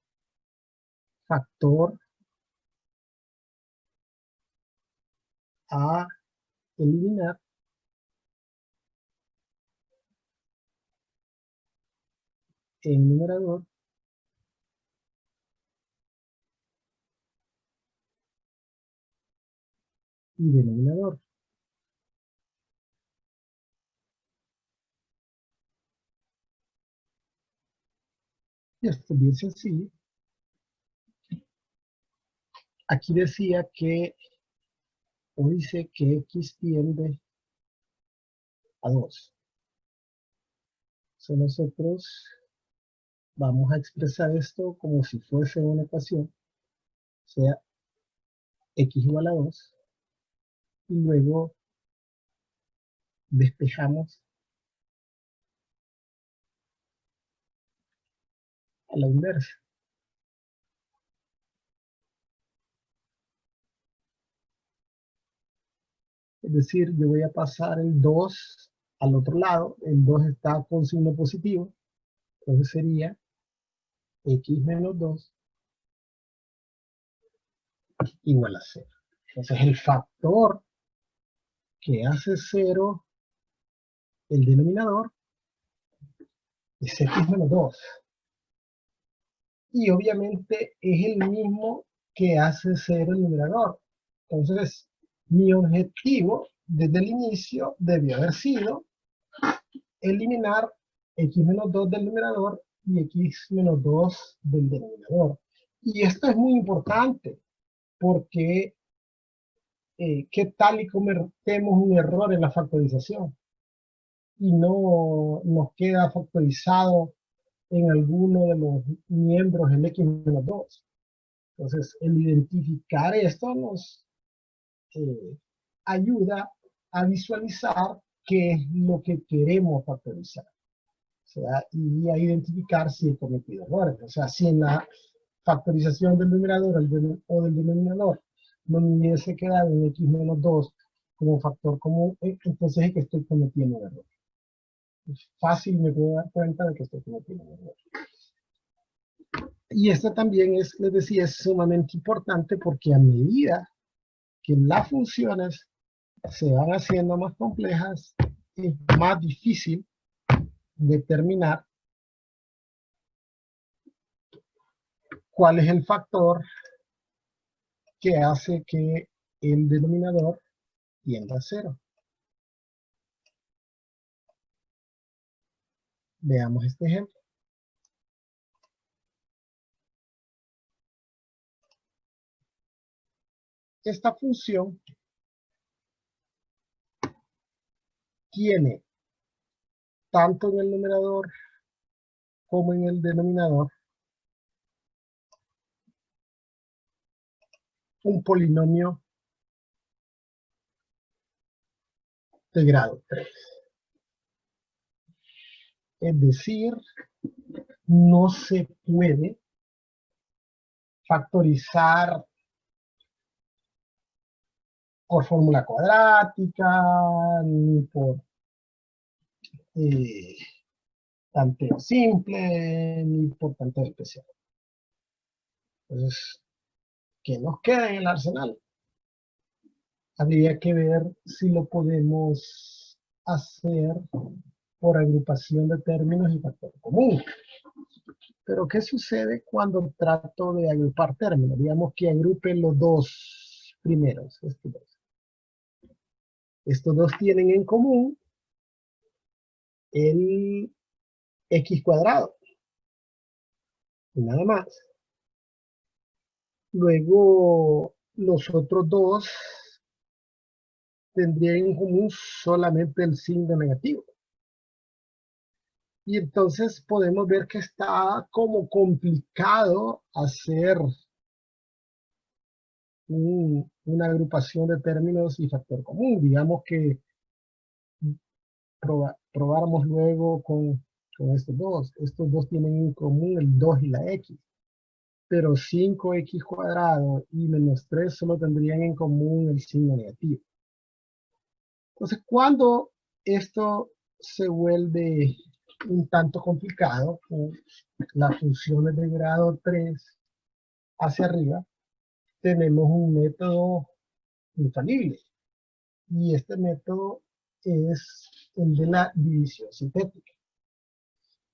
factor a eliminar? En numerador y denominador. Y esto es bien sencillo. Aquí decía que, o dice que x tiende a 2. Entonces nosotros vamos a expresar esto como si fuese una ecuación, o sea, x igual a 2, y luego despejamos a la inversa. Es decir, yo voy a pasar el 2 al otro lado, el 2 está con signo positivo, entonces sería x menos 2 igual a 0. Entonces el factor que hace 0 el denominador es x menos 2. Y obviamente es el mismo que hace 0 el numerador. Entonces, mi objetivo desde el inicio debió haber sido eliminar x menos 2 del numerador y x menos 2 del denominador. Y esto es muy importante porque ¿qué tal y cometemos un error en la factorización? Y no nos queda factorizado en alguno de los miembros el x menos 2. Entonces, el identificar esto nos ayuda a visualizar qué es lo que queremos factorizar. O sea, y a identificar si he cometido errores. O sea, si en la factorización del numerador o del denominador no me hubiese quedado en x menos 2 como factor común, entonces es que estoy cometiendo un error. Es fácil, me puedo dar cuenta de que estoy cometiendo un error. Y esto también es, les decía, es sumamente importante porque a medida que las funciones se van haciendo más complejas, es más difícil determinar cuál es el factor que hace que el denominador tienda a 0. Veamos este ejemplo. Esta función tiene tanto en el numerador como en el denominador un polinomio de grado 3. Es decir, no se puede factorizar por fórmula cuadrática, ni por tanteo simple, ni por tanteo especial. Entonces, ¿qué nos queda en el arsenal? Habría que ver si lo podemos hacer por agrupación de términos y factor común. Pero ¿qué sucede cuando trato de agrupar términos? Digamos que agrupe los dos primeros. Estos dos tienen en común el x cuadrado. Y nada más. Luego, los otros dos tendrían en común solamente el signo negativo. Y entonces podemos ver que está como complicado hacer una agrupación de términos y factor común. Digamos que probáramos luego con estos dos. Estos dos tienen en común el 2 y la x. Pero 5x cuadrado y menos 3 solo tendrían en común el signo negativo. Entonces, cuando esto se vuelve un tanto complicado, con las funciones de grado 3 hacia arriba, tenemos un método infalible. Y este método es el de la división sintética.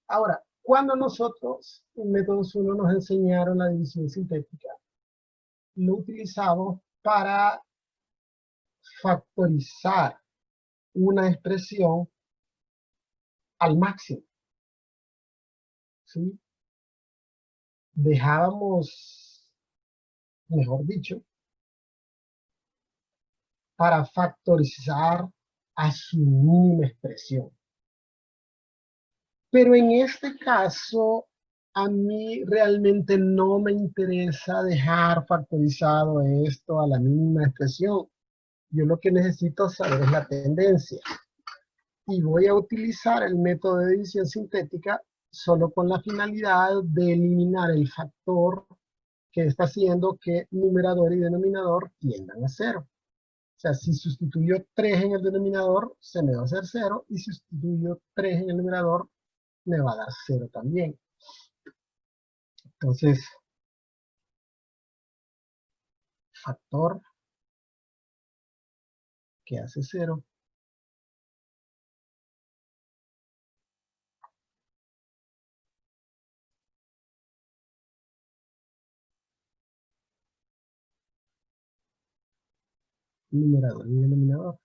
Ahora, cuando nosotros en métodos 1 nos enseñaron la división sintética, lo utilizamos para factorizar una expresión al máximo, ¿sí? Dejábamos, mejor dicho, para factorizar a su mínima expresión. Pero en este caso, a mí realmente no me interesa dejar factorizado esto a la mínima expresión. Yo lo que necesito saber es la tendencia. Y voy a utilizar el método de división sintética solo con la finalidad de eliminar el factor que está haciendo que numerador y denominador tiendan a cero. O sea, si sustituyo 3 en el denominador, se me va a hacer 0, y si sustituyo 3 en el numerador, me va a dar 0 también. Entonces, factor que hace 0, numerador y denominador.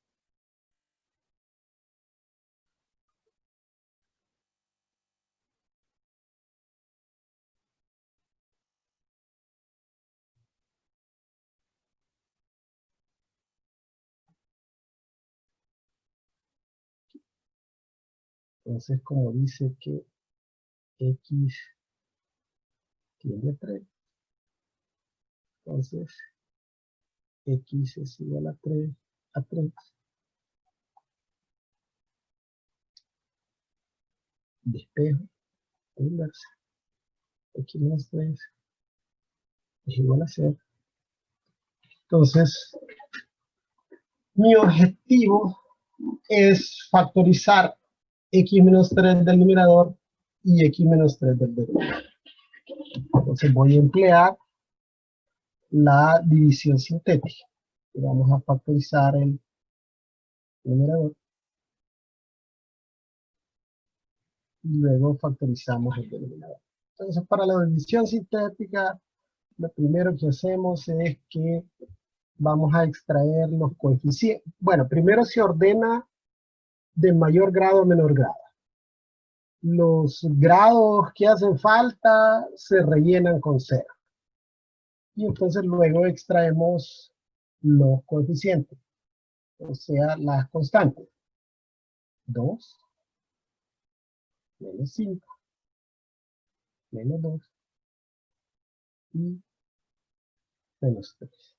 Entonces, como dice que x tiene 3, entonces x es igual a 3, despejo, inversa, x menos 3 es igual a 0. Entonces, mi objetivo es factorizar x menos 3 del numerador y x menos 3 del denominador. Entonces voy a emplear la división sintética. Y vamos a factorizar el numerador y luego factorizamos el denominador. Entonces, para la división sintética, lo primero que hacemos es que vamos a extraer los coeficientes. Bueno, primero se ordena de mayor grado a menor grado. Los grados que hacen falta se rellenan con 0. Y entonces luego extraemos los coeficientes, o sea, las constantes. 2, menos 5, menos 2 y menos 3.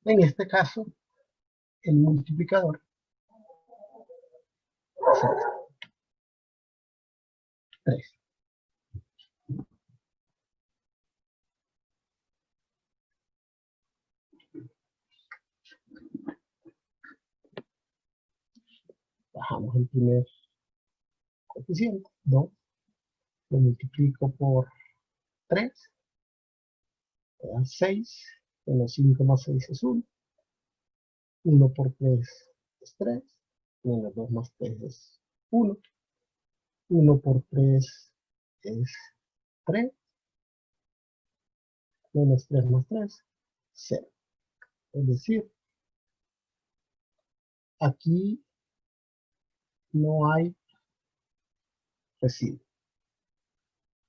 En este caso, el multiplicador será 3. Bajamos el primer coeficiente, 2, lo multiplico por 3, me da 6, menos 5 más 6 es 1, 1 por 3 es 3, menos 2 más 3 es 1, 1 por 3 es 3, menos 3 más 3, 0. Es decir, aquí no hay residuo.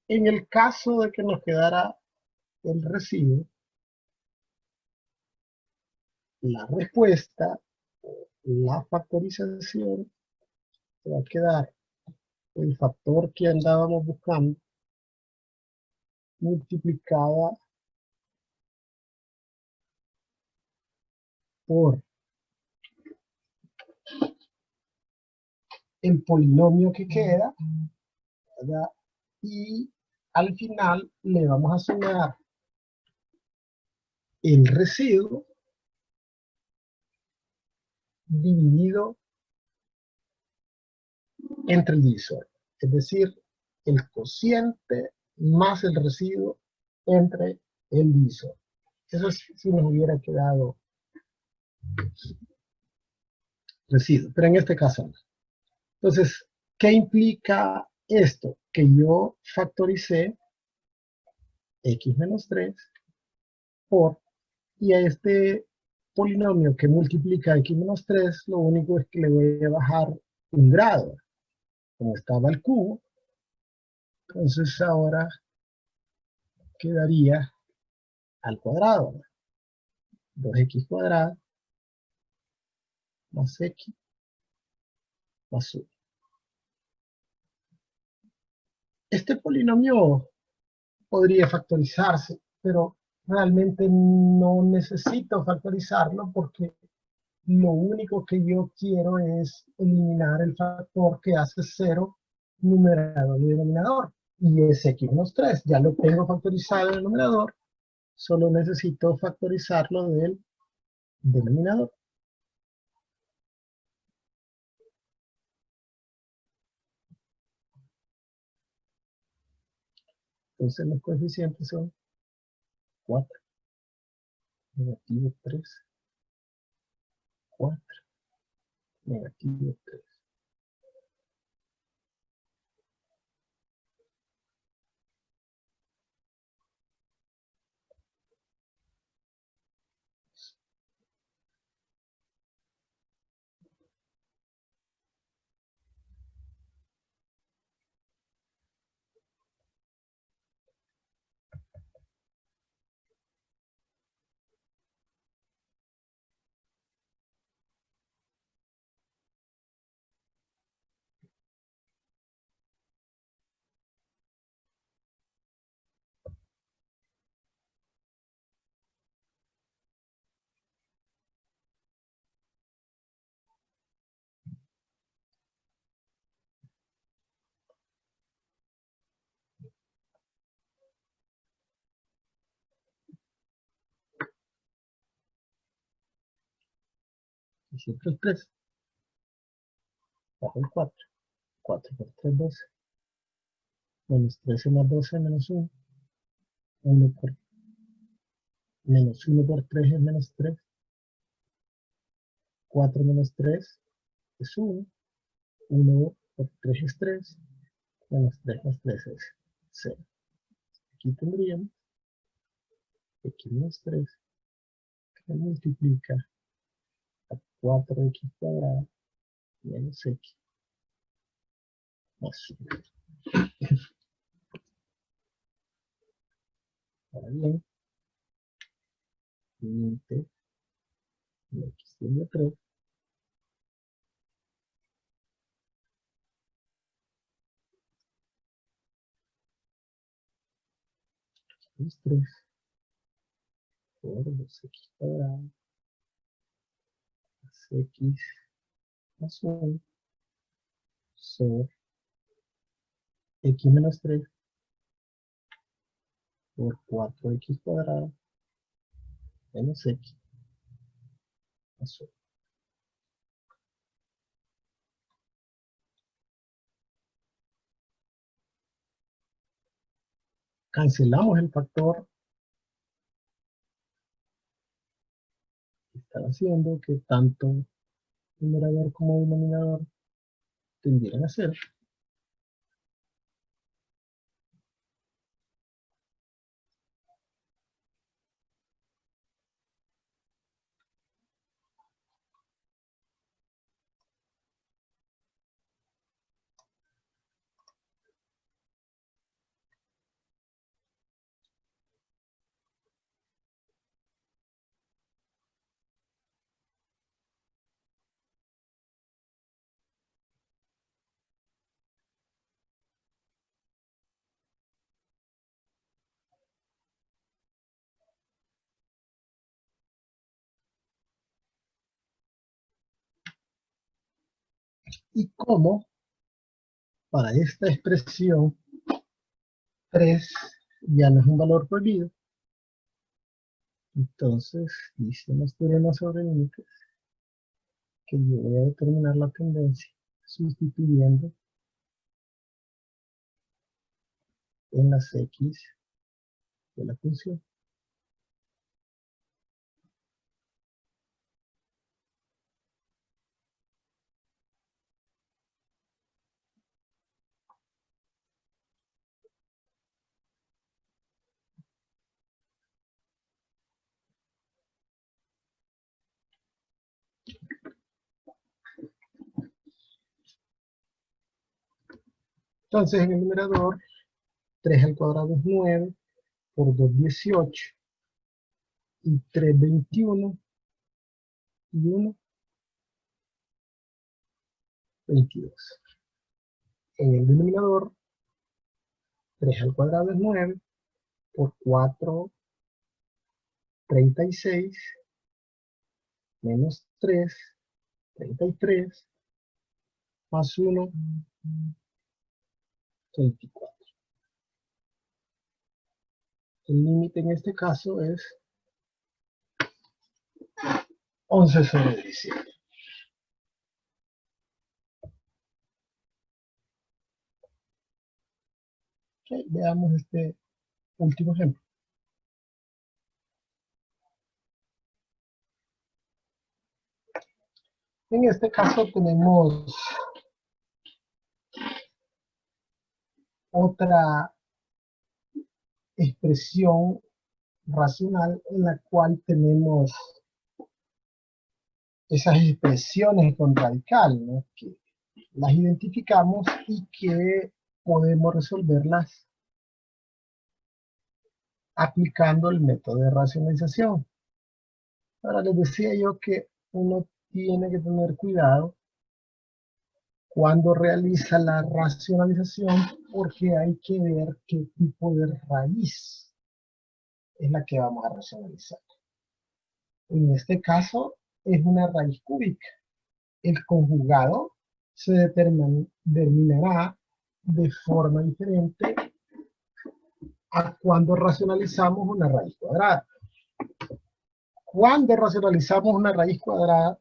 En el caso de que nos quedara el residuo, la respuesta, la factorización, se va a quedar el factor que andábamos buscando multiplicada por el polinomio que queda, ¿verdad? y al final le vamos a sumar el residuo dividido entre el divisor, es decir, el cociente más el residuo entre el divisor. Eso es si nos hubiera quedado residuo, pero en este caso no. Entonces, ¿qué implica esto? Que yo factoricé x menos 3 por, y a este polinomio que multiplica x menos 3, lo único es que le voy a bajar un grado, como estaba el cubo. Entonces ahora quedaría al cuadrado, 2x cuadrado más x más 1. Este polinomio podría factorizarse, pero realmente no necesito factorizarlo porque lo único que yo quiero es eliminar el factor que hace 0 numerador y denominador, y es x menos 3. Ya lo tengo factorizado en el numerador, solo necesito factorizarlo del denominador. Entonces los coeficientes son 4, negativo 3, 4, negativo 3. Y siempre el 3, bajo el 4. 4 por 3, 12. Menos 13 más 12 menos 1. 1 por menos 1 por 3 es menos 3. 4 menos 3 es 1. 1 por 3 es 3. Menos 3 más 3 es 0. Aquí tendríamos x menos 3 que multiplica a 4x cuadrado menos x más 1. Ahora bien, límite de x tiende a 3 menos 3 por 2x cuadrado más x más 1 sobre x menos 3 por 4x cuadrado menos x más 1. Cancelamos el factor que está haciendo que tanto numerador como denominador tendieran a ser. Y como para esta expresión 3 ya no es un valor prohibido. Entonces, dice nuestro teorema sobre límites que yo voy a determinar la tendencia sustituyendo en las x de la función. Entonces, en el numerador, 3 al cuadrado es 9, por 2, 18, y 3, 21, y 1, 22. En el denominador, 3 al cuadrado es 9, por 4, 36, menos 3, 33, más 1, 24. El límite en este caso es 11 sobre 17. Okay, veamos este último ejemplo. En este caso tenemos otra expresión racional en la cual tenemos esas expresiones con radical, ¿no? Que las identificamos y que podemos resolverlas aplicando el método de racionalización. Ahora les decía yo que uno tiene que tener cuidado cuando realiza la racionalización porque hay que ver qué tipo de raíz es la que vamos a racionalizar. En este caso es una raíz cúbica. El conjugado se determinará de forma diferente a cuando racionalizamos una raíz cuadrada. Cuando racionalizamos una raíz cuadrada,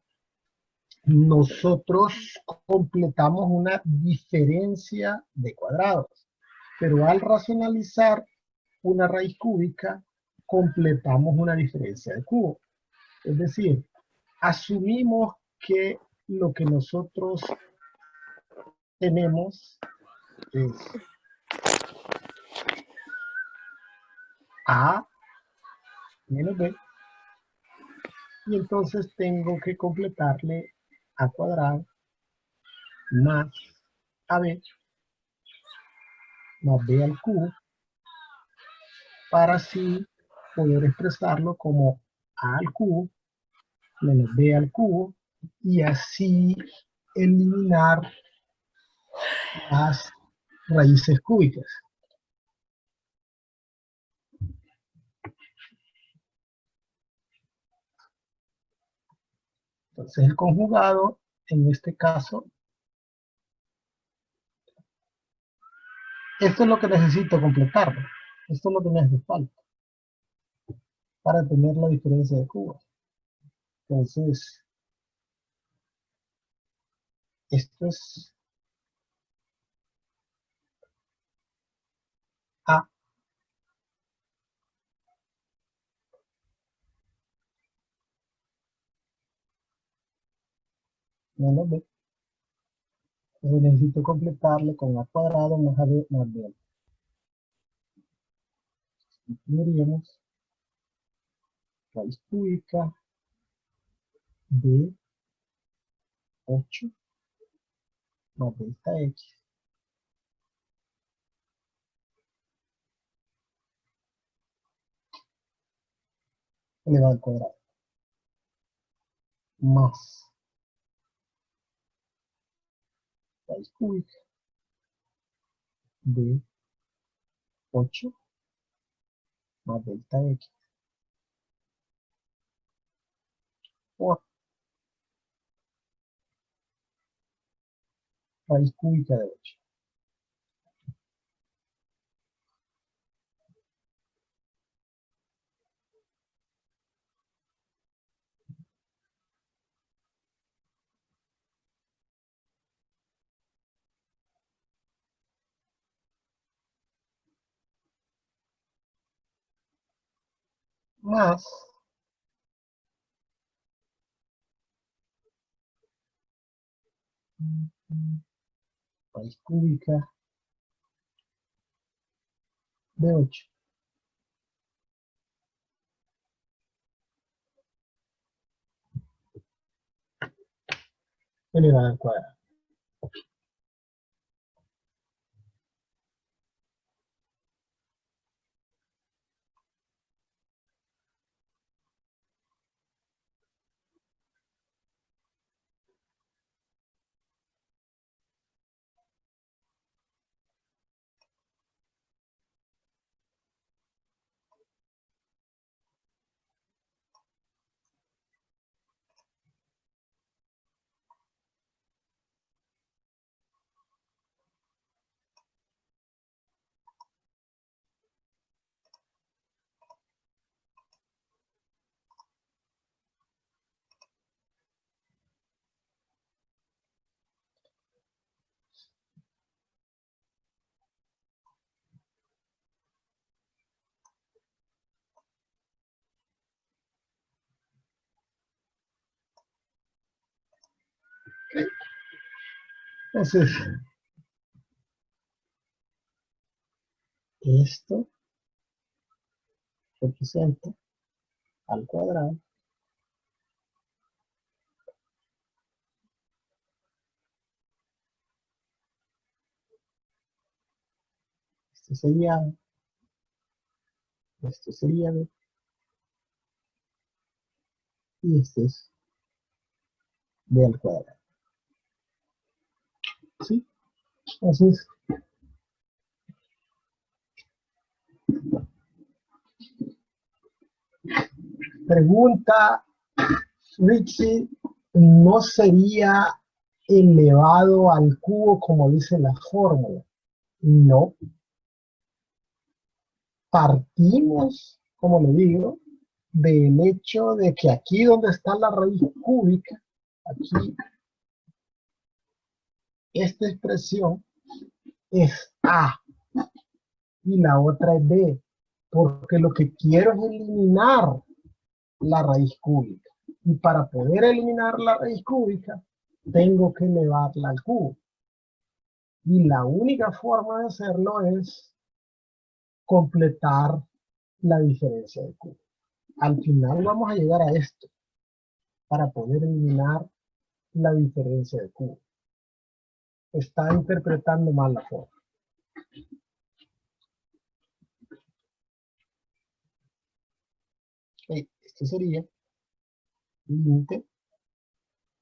nosotros completamos una diferencia de cuadrados, pero al racionalizar una raíz cúbica, completamos una diferencia de cubo. Es decir, asumimos que lo que nosotros tenemos es a menos b, y entonces tengo que completarle a cuadrado más ab más b al cubo para así poder expresarlo como a al cubo menos b al cubo y así eliminar las raíces cúbicas. Entonces el conjugado, en este caso, esto es lo que necesito completar. Esto es lo que me hace falta para tener la diferencia de cubos. Entonces, esto es A menos B. Entonces necesito completarle con A cuadrado más AB más B. Tendríamos raíz cúbica de 8 más delta X elevado al cuadrado más raíz cúbica de 8 más delta X por raíz cúbica de 8. más raíz cúbica de 8 elevado al cuadrado. Entonces, esto representa al cuadrado esto sería A, esto sería B, y este es B al cuadrado. ¿Sí? Entonces, pregunta Richie, ¿no sería elevado al cubo como dice la fórmula? No. Partimos, como le digo, del hecho de que aquí donde está la raíz cúbica, aquí esta expresión es A y la otra es B, porque lo que quiero es eliminar la raíz cúbica. Y para poder eliminar la raíz cúbica, tengo que elevarla al cubo. Y la única forma de hacerlo es completar la diferencia de cubo. Al final vamos a llegar a esto para poder eliminar la diferencia de cubo. Está interpretando mal la forma. Esto sería límite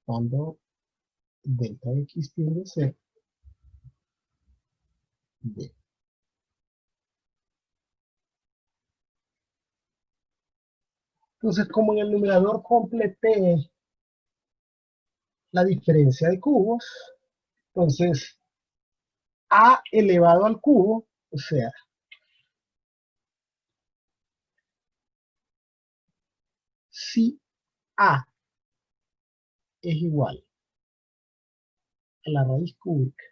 cuando delta x tiende a ser d. Entonces, como en el numerador completé la diferencia de cubos, entonces a elevado al cubo, o sea, si a es igual a la raíz cúbica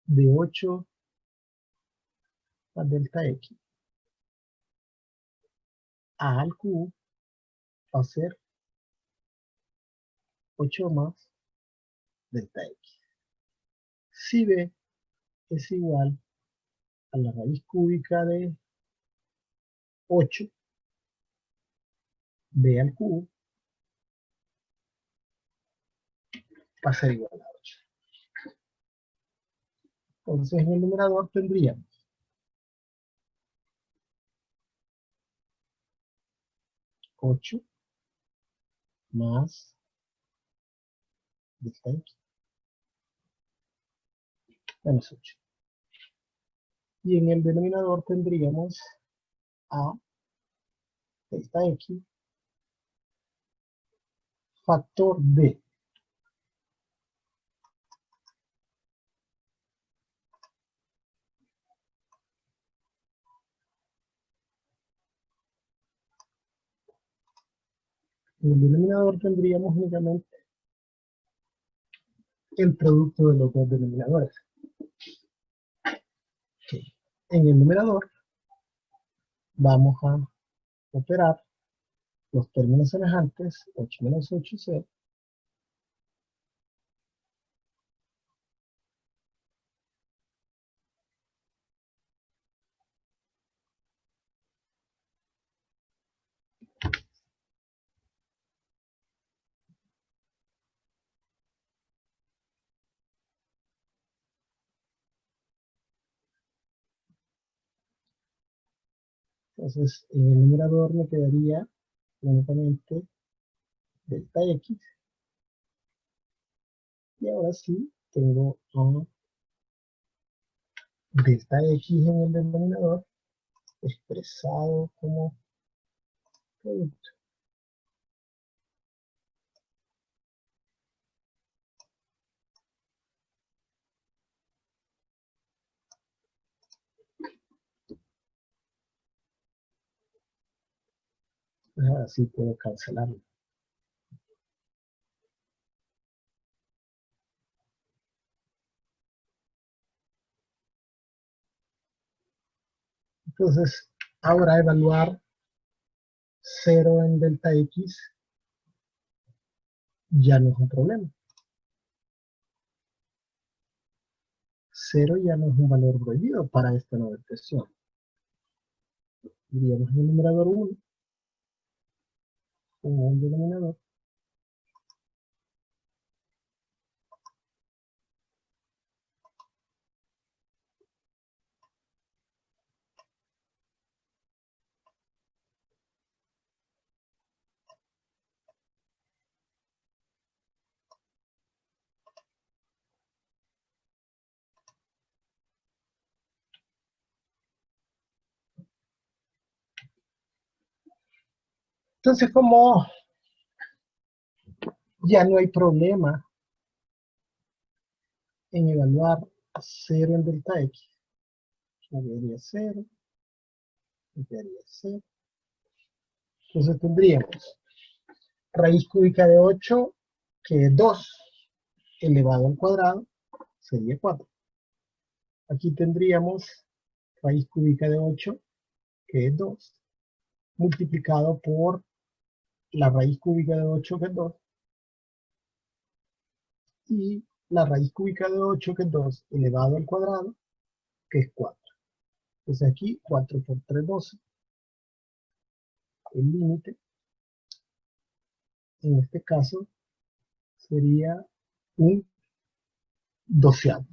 de 8 más delta x, a al cubo va a ser 8 más delta x. Si b es igual a la raíz cúbica de 8, b al cubo va a ser igual a 8. Entonces en el numerador tendríamos 8 más delta x menos 8. Y en el denominador tendríamos a delta x factor d. En el denominador tendríamos únicamente el producto de los dos denominadores. Okay. En el numerador vamos a operar los términos semejantes, 8 menos 8c, entonces en el numerador me quedaría únicamente delta x, y ahora sí tengo a delta x en el denominador expresado como producto. Así puedo cancelarlo. Entonces, ahora evaluar 0 en delta x ya no es un problema. 0 ya no es un valor prohibido para esta nueva expresión. Diríamos en el numerador 1, en el denominador, entonces como ya no hay problema en evaluar 0 en delta x, me quedaría 0, me quedaría 0. Entonces tendríamos raíz cúbica de 8, que es 2, elevado al cuadrado, sería 4. Aquí tendríamos raíz cúbica de 8, que es 2, multiplicado por la raíz cúbica de 8, que es 2, y la raíz cúbica de 8, que es 2, elevado al cuadrado, que es 4. Entonces aquí 4 por 3, 12. El límite, en este caso, sería un doceavo.